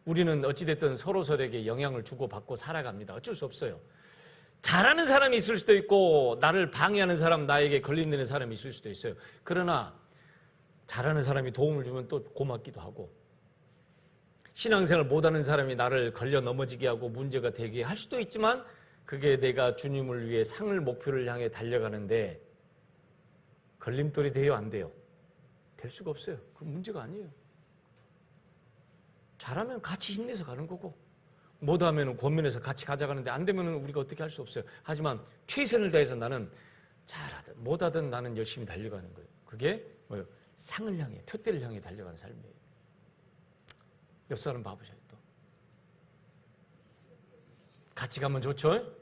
우리는 어찌됐든 서로서로에게 영향을 주고받고 살아갑니다. 어쩔 수 없어요. 잘하는 사람이 있을 수도 있고 나를 방해하는 사람, 나에게 걸림되는 사람이 있을 수도 있어요. 그러나 잘하는 사람이 도움을 주면 또 고맙기도 하고 신앙생활 못하는 사람이 나를 걸려 넘어지게 하고 문제가 되게 할 수도 있지만 그게 내가 주님을 위해 상을 목표를 향해 달려가는데 걸림돌이 돼요, 안 돼요? 될 수가 없어요. 그건 문제가 아니에요. 잘하면 같이 힘내서 가는 거고, 못하면 권면해서 같이 가져가는데 안 되면 우리가 어떻게 할 수 없어요. 하지만 최선을 다해서 나는 잘하든 못하든 나는 열심히 달려가는 거예요. 그게 뭐예요? 상을 향해, 표대를 향해 달려가는 삶이에요. 옆 사람 봐보셔요. 또 같이 가면 좋죠?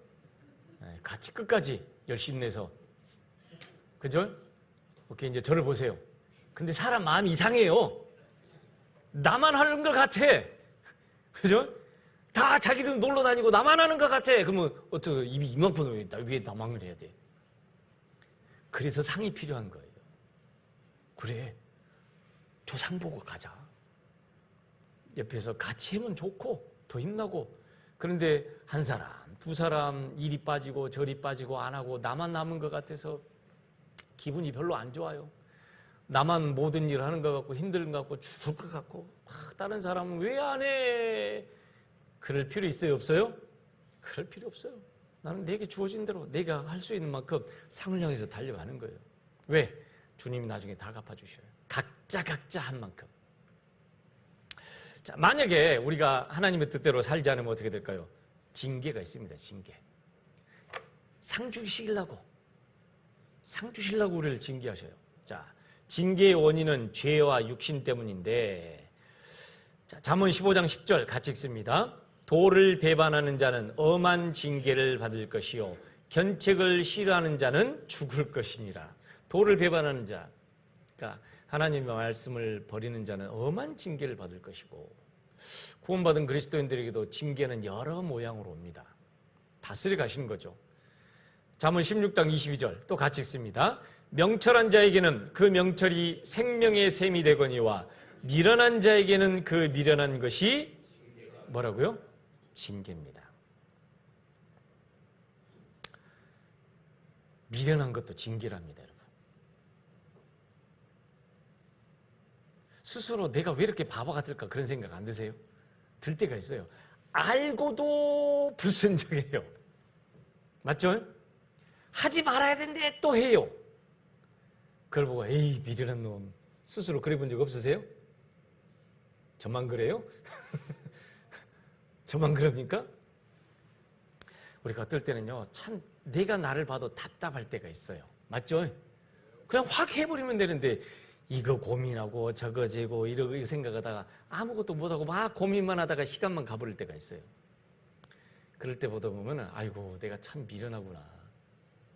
네, 같이 끝까지 열심히 내서, 그죠? 오케이, 이제 저를 보세요. 근데 사람 마음이 이상해요. 나만 하는 것 같아. 그죠? 다 자기들 놀러 다니고 나만 하는 것 같아. 그러면 어떻게 입이 이만큼 왜 나만 해야 돼? 그래서 상이 필요한 거예요. 그래, 저 상 보고 가자. 옆에서 같이 하면 좋고 더 힘나고. 그런데 한 사람, 두 사람 일이 빠지고 저리 빠지고 안 하고 나만 남은 것 같아서 기분이 별로 안 좋아요. 나만 모든 일을 하는 것 같고 힘든 것 같고 죽을 것 같고, 다른 사람은 왜 안 해? 그럴 필요 있어요, 없어요? 그럴 필요 없어요. 나는 내게 주어진 대로 내가 할 수 있는 만큼 상을 향해서 달려가는 거예요. 왜? 주님이 나중에 다 갚아주셔요. 각자 한 만큼. 자, 만약에 우리가 하나님의 뜻대로 살지 않으면 어떻게 될까요? 징계가 있습니다. 징계. 상 주시려고 우리를 징계하셔요. 자, 징계의 원인은 죄와 육신 때문인데, 자, 잠언 15장 10절 같이 읽습니다. 도를 배반하는 자는 엄한 징계를 받을 것이요 견책을 싫어하는 자는 죽을 것이니라. 도를 배반하는 자, 그러니까 하나님의 말씀을 버리는 자는 엄한 징계를 받을 것이고, 구원받은 그리스도인들에게도 징계는 여러 모양으로 옵니다. 다스려 가시는 거죠. 잠언 16장 22절 또 같이 읽습니다. 명철한 자에게는 그 명철이 생명의 샘이 되거니와 미련한 자에게는 그 미련한 것이 뭐라고요? 징계입니다. 미련한 것도 징계랍니다, 여러분. 스스로 내가 왜 이렇게 바보 같을까 그런 생각 안 드세요? 들 때가 있어요. 알고도 불순종해요. 맞죠? 하지 말아야 되는데 또 해요. 그걸 보고 에이 미련한 놈, 스스로 그래 본 적 없으세요? 저만 그래요? 저만 그럽니까? 우리가 어떨 때는요, 참 내가 나를 봐도 답답할 때가 있어요. 맞죠? 그냥 확 해버리면 되는데 이거 고민하고 저거 재고 이러고 생각하다가 아무것도 못하고 막 고민만 하다가 시간만 가버릴 때가 있어요. 그럴 때 보다 보면 아이고 내가 참 미련하구나.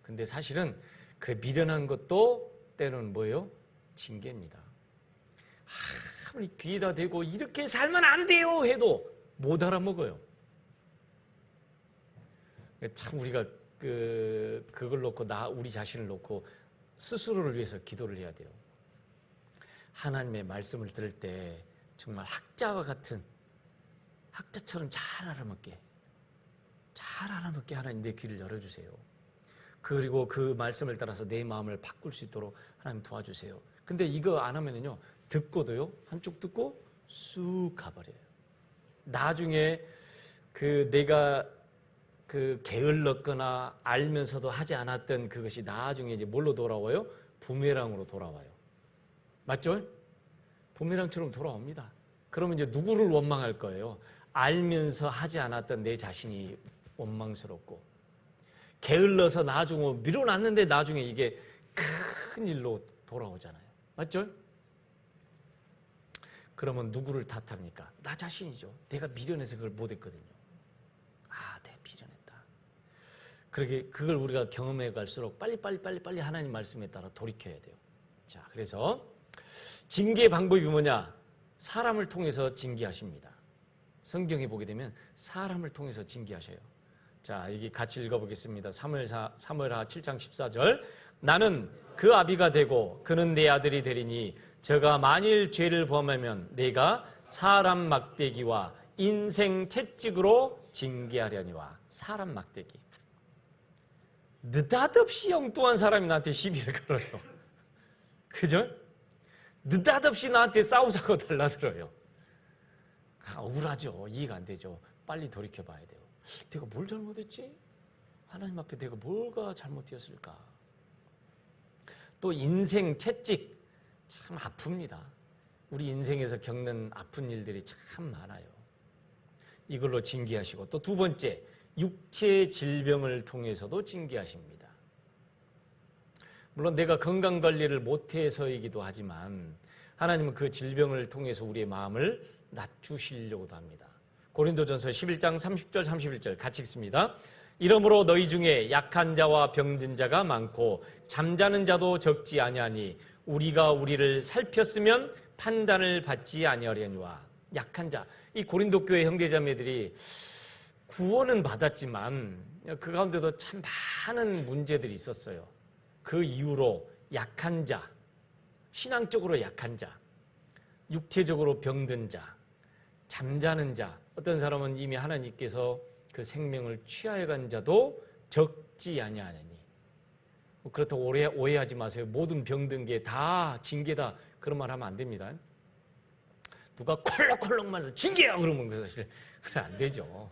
근데 사실은 그 미련한 것도 때로는 뭐예요? 징계입니다. 아무리 귀에다 대고 이렇게 살면 안 돼요 해도 못 알아먹어요. 참 우리가 그걸 놓고 우리 자신을 놓고 스스로를 위해서 기도를 해야 돼요. 하나님의 말씀을 들을 때 정말 학자처럼 잘 알아먹게 하나님 내 귀를 열어주세요. 그리고 그 말씀을 따라서 내 마음을 바꿀 수 있도록 하나님 도와주세요. 근데 이거 안 하면은요, 듣고도요, 한쪽 듣고 쑥 가버려요. 나중에 내가 게을렀거나 알면서도 하지 않았던 그것이 나중에 이제 뭘로 돌아와요? 부메랑으로 돌아와요. 맞죠? 부메랑처럼 돌아옵니다. 그러면 이제 누구를 원망할 거예요? 알면서 하지 않았던 내 자신이 원망스럽고, 게을러서 나중에 밀어놨는데 나중에 이게 큰 일로 돌아오잖아요. 맞죠? 그러면 누구를 탓합니까? 나 자신이죠. 내가 미련해서 그걸 못했거든요. 내가 미련했다. 그러게 그걸 우리가 경험해 갈수록 빨리 하나님 말씀에 따라 돌이켜야 돼요. 자, 그래서 징계의 방법이 뭐냐? 사람을 통해서 징계하십니다. 성경에 보게 되면 사람을 통해서 징계하셔요. 자, 여기 같이 읽어보겠습니다. 사무엘하 7장 14절. 나는 그 아비가 되고 그는 내 아들이 되리니 저가 만일 죄를 범하면 내가 사람 막대기와 인생 채찍으로 징계하려니와. 사람 막대기. 느닷없이 엉뚱한 사람이 나한테 시비를 걸어요. 그죠? 느닷없이 나한테 싸우자고 달라들어요. 억울하죠. 이해가 안 되죠. 빨리 돌이켜봐야 돼요. 내가 뭘 잘못했지? 하나님 앞에 내가 뭐가 잘못되었을까? 또 인생 채찍 참 아픕니다. 우리 인생에서 겪는 아픈 일들이 참 많아요. 이걸로 징계하시고, 또 두 번째, 육체 질병을 통해서도 징계하십니다. 물론 내가 건강관리를 못해서이기도 하지만 하나님은 그 질병을 통해서 우리의 마음을 낮추시려고도 합니다. 고린도전서 11장 30절 31절 같이 읽습니다. 이러므로 너희 중에 약한 자와 병든 자가 많고 잠자는 자도 적지 아니하니 우리가 우리를 살폈으면 판단을 받지 아니하려니와. 약한 자, 이 고린도 교회 형제자매들이 구원은 받았지만 그 가운데도 참 많은 문제들이 있었어요. 그 이후로 약한 자, 신앙적으로 약한 자, 육체적으로 병든 자, 잠자는 자, 어떤 사람은 이미 하나님께서 그 생명을 취하여 간 자도 적지 아니하느니. 그렇다고 오해하지 마세요. 모든 병든 게 다 징계다, 그런 말 하면 안 됩니다. 누가 콜록콜록만 해서 징계야 그러면 그 사실 안 되죠.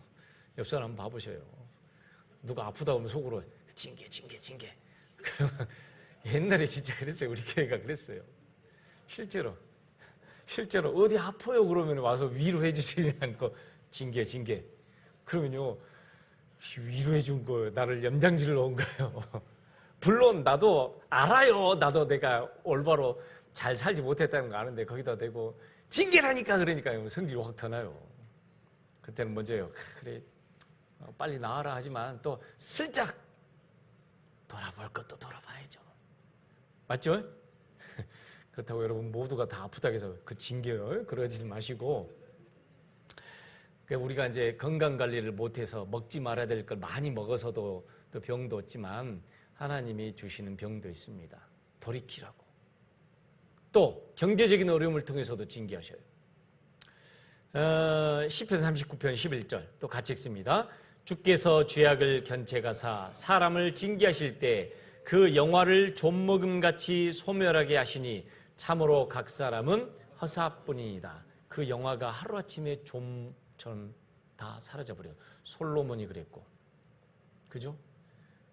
옆 사람 한번 봐보셔요. 누가 아프다 하면 속으로 징계. 그러면 옛날에 진짜 그랬어요. 우리 교회가 그랬어요. 실제로 어디 아파요 그러면 와서 위로해 주시지 않고 징계. 그러면요, 위로해 준 거예요. 나를 염장질을 넣은 거예요. 물론 나도 알아요. 나도 내가 올바로 잘 살지 못했다는 거 아는데 거기다 대고 징계라니까 그러니까요. 성질이 확 터나요. 그때는 먼저요. 그래 빨리 나와라 하지만 또 슬쩍 돌아볼 것도 돌아봐야죠. 맞죠? 그렇다고 여러분 모두가 다 아프다고 해서 그 징계요. 그러지 마시고, 우리가 이제 건강 관리를 못해서 먹지 말아야 될 걸 많이 먹어서도 또 병도 없지만 하나님이 주시는 병도 있습니다. 돌이키라고. 또 경제적인 어려움을 통해서도 징계하셔요. 시편 39편 11절 또 같이 읽습니다. 주께서 죄악을 견책하사 사람을 징계하실 때 그 영화를 좀먹음같이 소멸하게 하시니 참으로 각 사람은 허사뿐이니이다. 그 영화가 하루아침에 좀처럼 다 사라져버려요. 솔로몬이 그랬고, 그죠?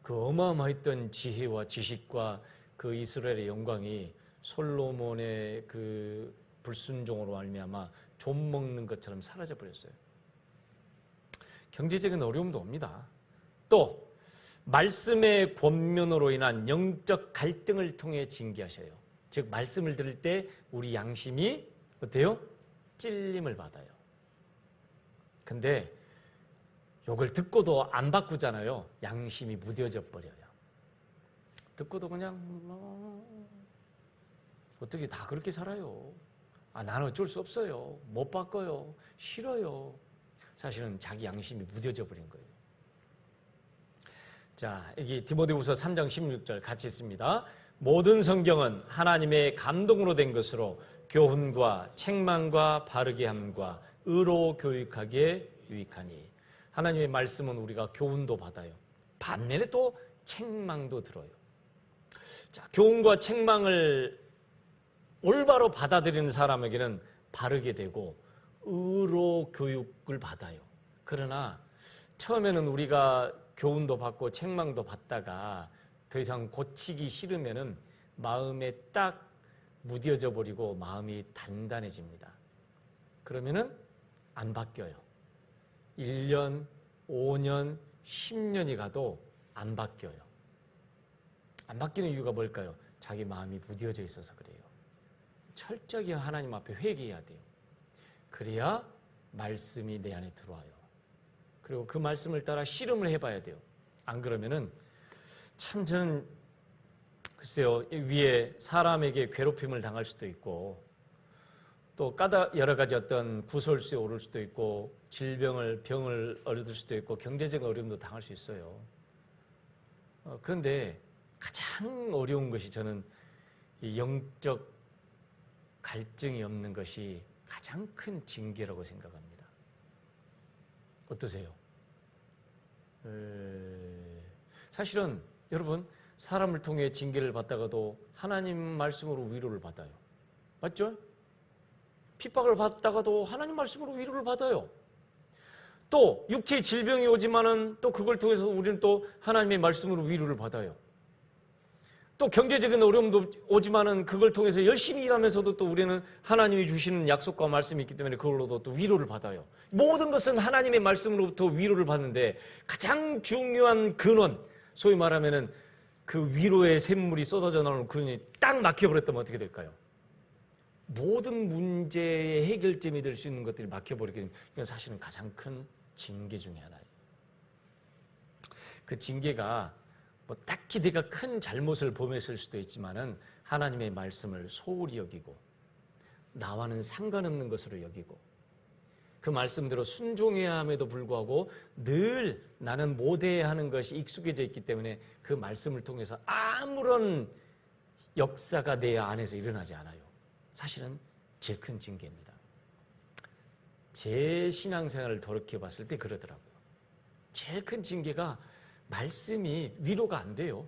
그 어마어마했던 지혜와 지식과 그 이스라엘의 영광이 솔로몬의 그 불순종으로 말미암아 좀 먹는 것처럼 사라져버렸어요. 경제적인 어려움도 옵니다. 또 말씀의 권면으로 인한 영적 갈등을 통해 징계하셔요. 즉 말씀을 들을 때 우리 양심이 어때요? 찔림을 받아요. 근데 이걸 듣고도 안 바꾸잖아요. 양심이 무뎌져 버려요. 듣고도 그냥 어떻게 다 그렇게 살아요. 나는 어쩔 수 없어요. 못 바꿔요. 싫어요. 사실은 자기 양심이 무뎌져 버린 거예요. 자, 여기 디모데후서 3장 16절 같이 있습니다. 모든 성경은 하나님의 감동으로 된 것으로 교훈과 책망과 바르게 함과 의로 교육하기에 유익하니. 하나님의 말씀은 우리가 교훈도 받아요. 반면에 또 책망도 들어요. 자, 교훈과 책망을 올바로 받아들이는 사람에게는 바르게 되고 의로 교육을 받아요. 그러나 처음에는 우리가 교훈도 받고 책망도 받다가 더 이상 고치기 싫으면은 마음에 딱 무뎌져 버리고 마음이 단단해집니다. 그러면은 안 바뀌어요. 1년, 5년, 10년이 가도 안 바뀌어요. 안 바뀌는 이유가 뭘까요? 자기 마음이 무뎌져 있어서 그래요. 철저히 하나님 앞에 회개해야 돼요. 그래야 말씀이 내 안에 들어와요. 그리고 그 말씀을 따라 실험을 해봐야 돼요. 안 그러면은 참 저는 글쎄요, 위에 사람에게 괴롭힘을 당할 수도 있고 또 여러 가지 어떤 구설수에 오를 수도 있고 병을 얻을 수도 있고 경제적 어려움도 당할 수 있어요. 그런데 가장 어려운 것이 저는 이 영적 갈증이 없는 것이 가장 큰 징계라고 생각합니다. 어떠세요? 사실은 여러분 사람을 통해 징계를 받다가도 하나님 말씀으로 위로를 받아요. 맞죠? 핍박을 받다가도 하나님 말씀으로 위로를 받아요. 또 육체의 질병이 오지만은 또 그걸 통해서 우리는 또 하나님의 말씀으로 위로를 받아요. 또 경제적인 어려움도 오지만은 그걸 통해서 열심히 일하면서도 또 우리는 하나님이 주시는 약속과 말씀이 있기 때문에 그걸로도 또 위로를 받아요. 모든 것은 하나님의 말씀으로부터 위로를 받는데 가장 중요한 근원, 소위 말하면은 그 위로의 샘물이 쏟아져 나오는 근원이 딱 막혀버렸다면 어떻게 될까요? 모든 문제의 해결점이 될 수 있는 것들이 막혀버리게 되면 이건 사실은 가장 큰 징계 중에 하나예요. 그 징계가 뭐 딱히 내가 큰 잘못을 범했을 수도 있지만은 하나님의 말씀을 소홀히 여기고 나와는 상관없는 것으로 여기고 그 말씀대로 순종해야 함에도 불구하고 늘 나는 못해야 하는 것이 익숙해져 있기 때문에 그 말씀을 통해서 아무런 역사가 내 안에서 일어나지 않아요. 사실은 제일 큰 징계입니다. 제 신앙생활을 돌이켜봤을 때 그러더라고요. 제일 큰 징계가 말씀이 위로가 안 돼요.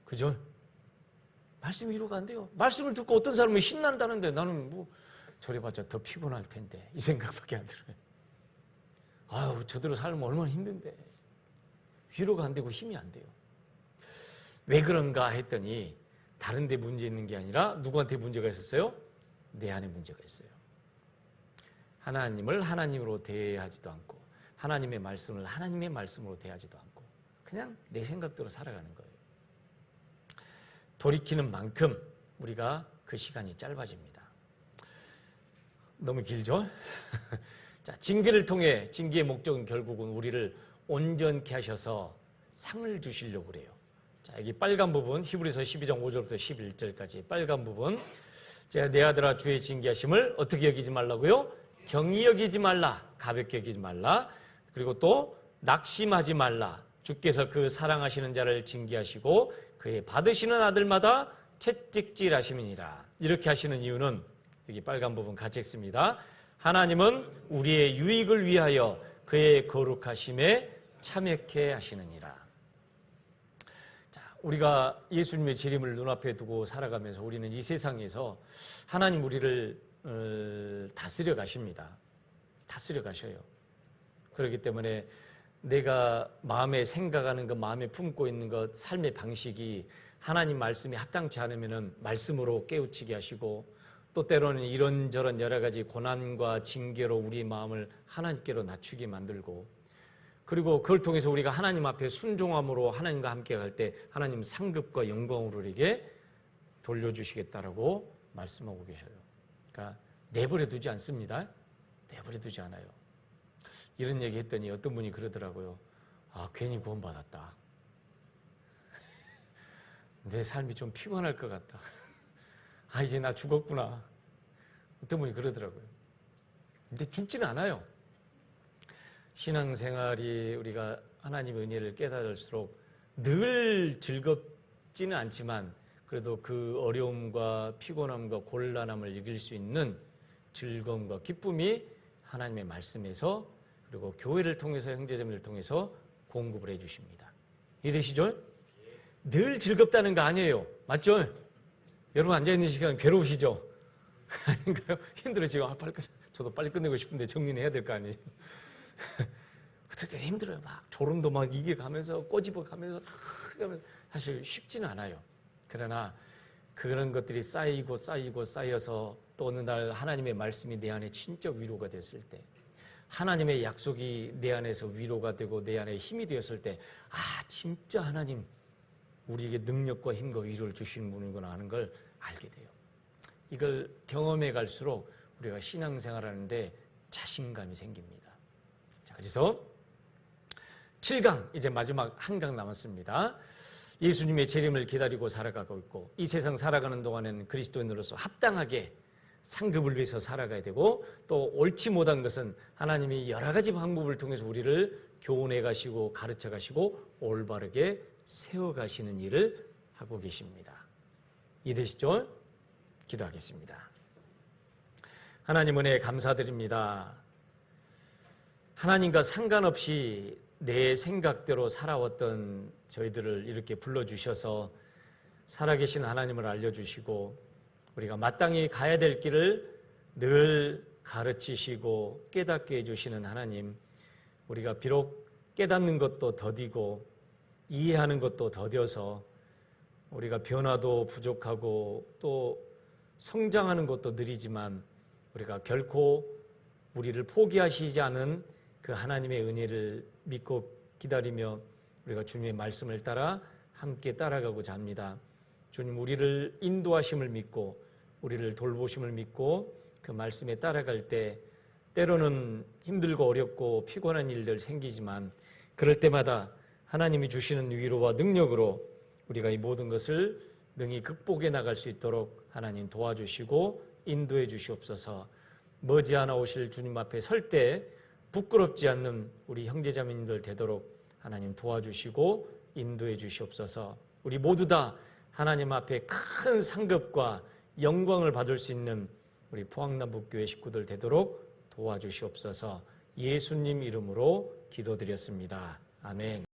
그죠? 말씀이 위로가 안 돼요. 말씀을 듣고 어떤 사람은 신난다는데 나는 뭐 저래봤자 더 피곤할 텐데 이 생각밖에 안 들어요. 아유, 저대로 살면 얼마나 힘든데. 위로가 안 되고 힘이 안 돼요. 왜 그런가 했더니 다른 데 문제 있는 게 아니라 누구한테 문제가 있었어요? 내 안에 문제가 있어요. 하나님을 하나님으로 대하지도 않고 하나님의 말씀을 하나님의 말씀으로 대하지도 않고 그냥 내 생각대로 살아가는 거예요. 돌이키는 만큼 우리가 그 시간이 짧아집니다. 너무 길죠? 자, 징계를 통해 징계의 목적은 결국은 우리를 온전케 하셔서 상을 주시려고 그래요. 자, 여기 빨간 부분 히브리서 12장 5절부터 11절까지 빨간 부분. 제가 내 아들아 주의 징계하심을 어떻게 여기지 말라고요? 경히 여기지 말라. 가볍게 여기지 말라. 그리고 또 낙심하지 말라. 주께서 그 사랑하시는 자를 징계하시고 그의 받으시는 아들마다 채찍질하심이니라. 이렇게 하시는 이유는 여기 빨간 부분 같이 읽습니다. 하나님은 우리의 유익을 위하여 그의 거룩하심에 참여케 하시느니라. 자, 우리가 예수님의 재림을 눈앞에 두고 살아가면서 우리는 이 세상에서 하나님 우리를 다스려 가십니다. 다스려 가셔요. 그렇기 때문에 내가 마음에 생각하는 것, 마음에 품고 있는 것, 삶의 방식이 하나님 말씀이 합당치 않으면 말씀으로 깨우치게 하시고 또 때로는 이런저런 여러 가지 고난과 징계로 우리 마음을 하나님께로 낮추게 만들고 그리고 그걸 통해서 우리가 하나님 앞에 순종함으로 하나님과 함께 갈 때 하나님 상급과 영광으로 우리에게 돌려주시겠다라고 말씀하고 계셔요. 그러니까 내버려 두지 않습니다. 내버려 두지 않아요. 이런 얘기 했더니 어떤 분이 그러더라고요. 아, 괜히 구원받았다. 내 삶이 좀 피곤할 것 같다. 아, 이제 나 죽었구나. 어떤 분이 그러더라고요. 근데 죽지는 않아요. 신앙생활이 우리가 하나님의 은혜를 깨달을수록 늘 즐겁지는 않지만 그래도 그 어려움과 피곤함과 곤란함을 이길 수 있는 즐거움과 기쁨이 하나님의 말씀에서 그리고 교회를 통해서 형제자매를 통해서 공급을 해 주십니다. 이해되시죠? 늘 즐겁다는 거 아니에요. 맞죠? 여러분 앉아있는 시간 괴로우시죠? 아닌가요? 힘들어지고 저도 빨리 끝내고 싶은데 정리는 해야 될 거 아니에요? 어떻게 힘들어요. 막 졸음도 막 이겨가면서 꼬집어가면서 사실 쉽지는 않아요. 그러나 그런 것들이 쌓여서 또 어느 날 하나님의 말씀이 내 안에 진짜 위로가 됐을 때 하나님의 약속이 내 안에서 위로가 되고 내 안에 힘이 되었을 때 아, 진짜 하나님 우리에게 능력과 힘과 위로를 주시는 분이구나 하는 걸 알게 돼요. 이걸 경험해 갈수록 우리가 신앙생활하는데 자신감이 생깁니다. 자, 그래서 7강 이제 마지막 한 강 남았습니다. 예수님의 재림을 기다리고 살아가고 있고 이 세상 살아가는 동안에는 그리스도인으로서 합당하게 상급을 위해서 살아가야 되고 또 옳지 못한 것은 하나님이 여러 가지 방법을 통해서 우리를 교훈해 가시고 가르쳐 가시고 올바르게 세워 가시는 일을 하고 계십니다. 이해되시죠? 기도하겠습니다. 하나님 은혜 감사드립니다. 하나님과 상관없이 내 생각대로 살아왔던 저희들을 이렇게 불러주셔서 살아계신 하나님을 알려주시고 우리가 마땅히 가야 될 길을 늘 가르치시고 깨닫게 해주시는 하나님, 우리가 비록 깨닫는 것도 더디고 이해하는 것도 더뎌서 우리가 변화도 부족하고 또 성장하는 것도 느리지만 우리가 결코 우리를 포기하시지 않은 그 하나님의 은혜를 믿고 기다리며 우리가 주님의 말씀을 따라 함께 따라가고자 합니다. 주님, 우리를 인도하심을 믿고 우리를 돌보심을 믿고 그 말씀에 따라갈 때 때로는 힘들고 어렵고 피곤한 일들 생기지만 그럴 때마다 하나님이 주시는 위로와 능력으로 우리가 이 모든 것을 능히 극복해 나갈 수 있도록 하나님 도와주시고 인도해 주시옵소서. 머지않아 오실 주님 앞에 설 때 부끄럽지 않는 우리 형제자매님들 되도록 하나님 도와주시고 인도해 주시옵소서. 우리 모두 다 하나님 앞에 큰 상급과 영광을 받을 수 있는 우리 포항남북교회 식구들 되도록 도와주시옵소서. 예수님 이름으로 기도드렸습니다. 아멘.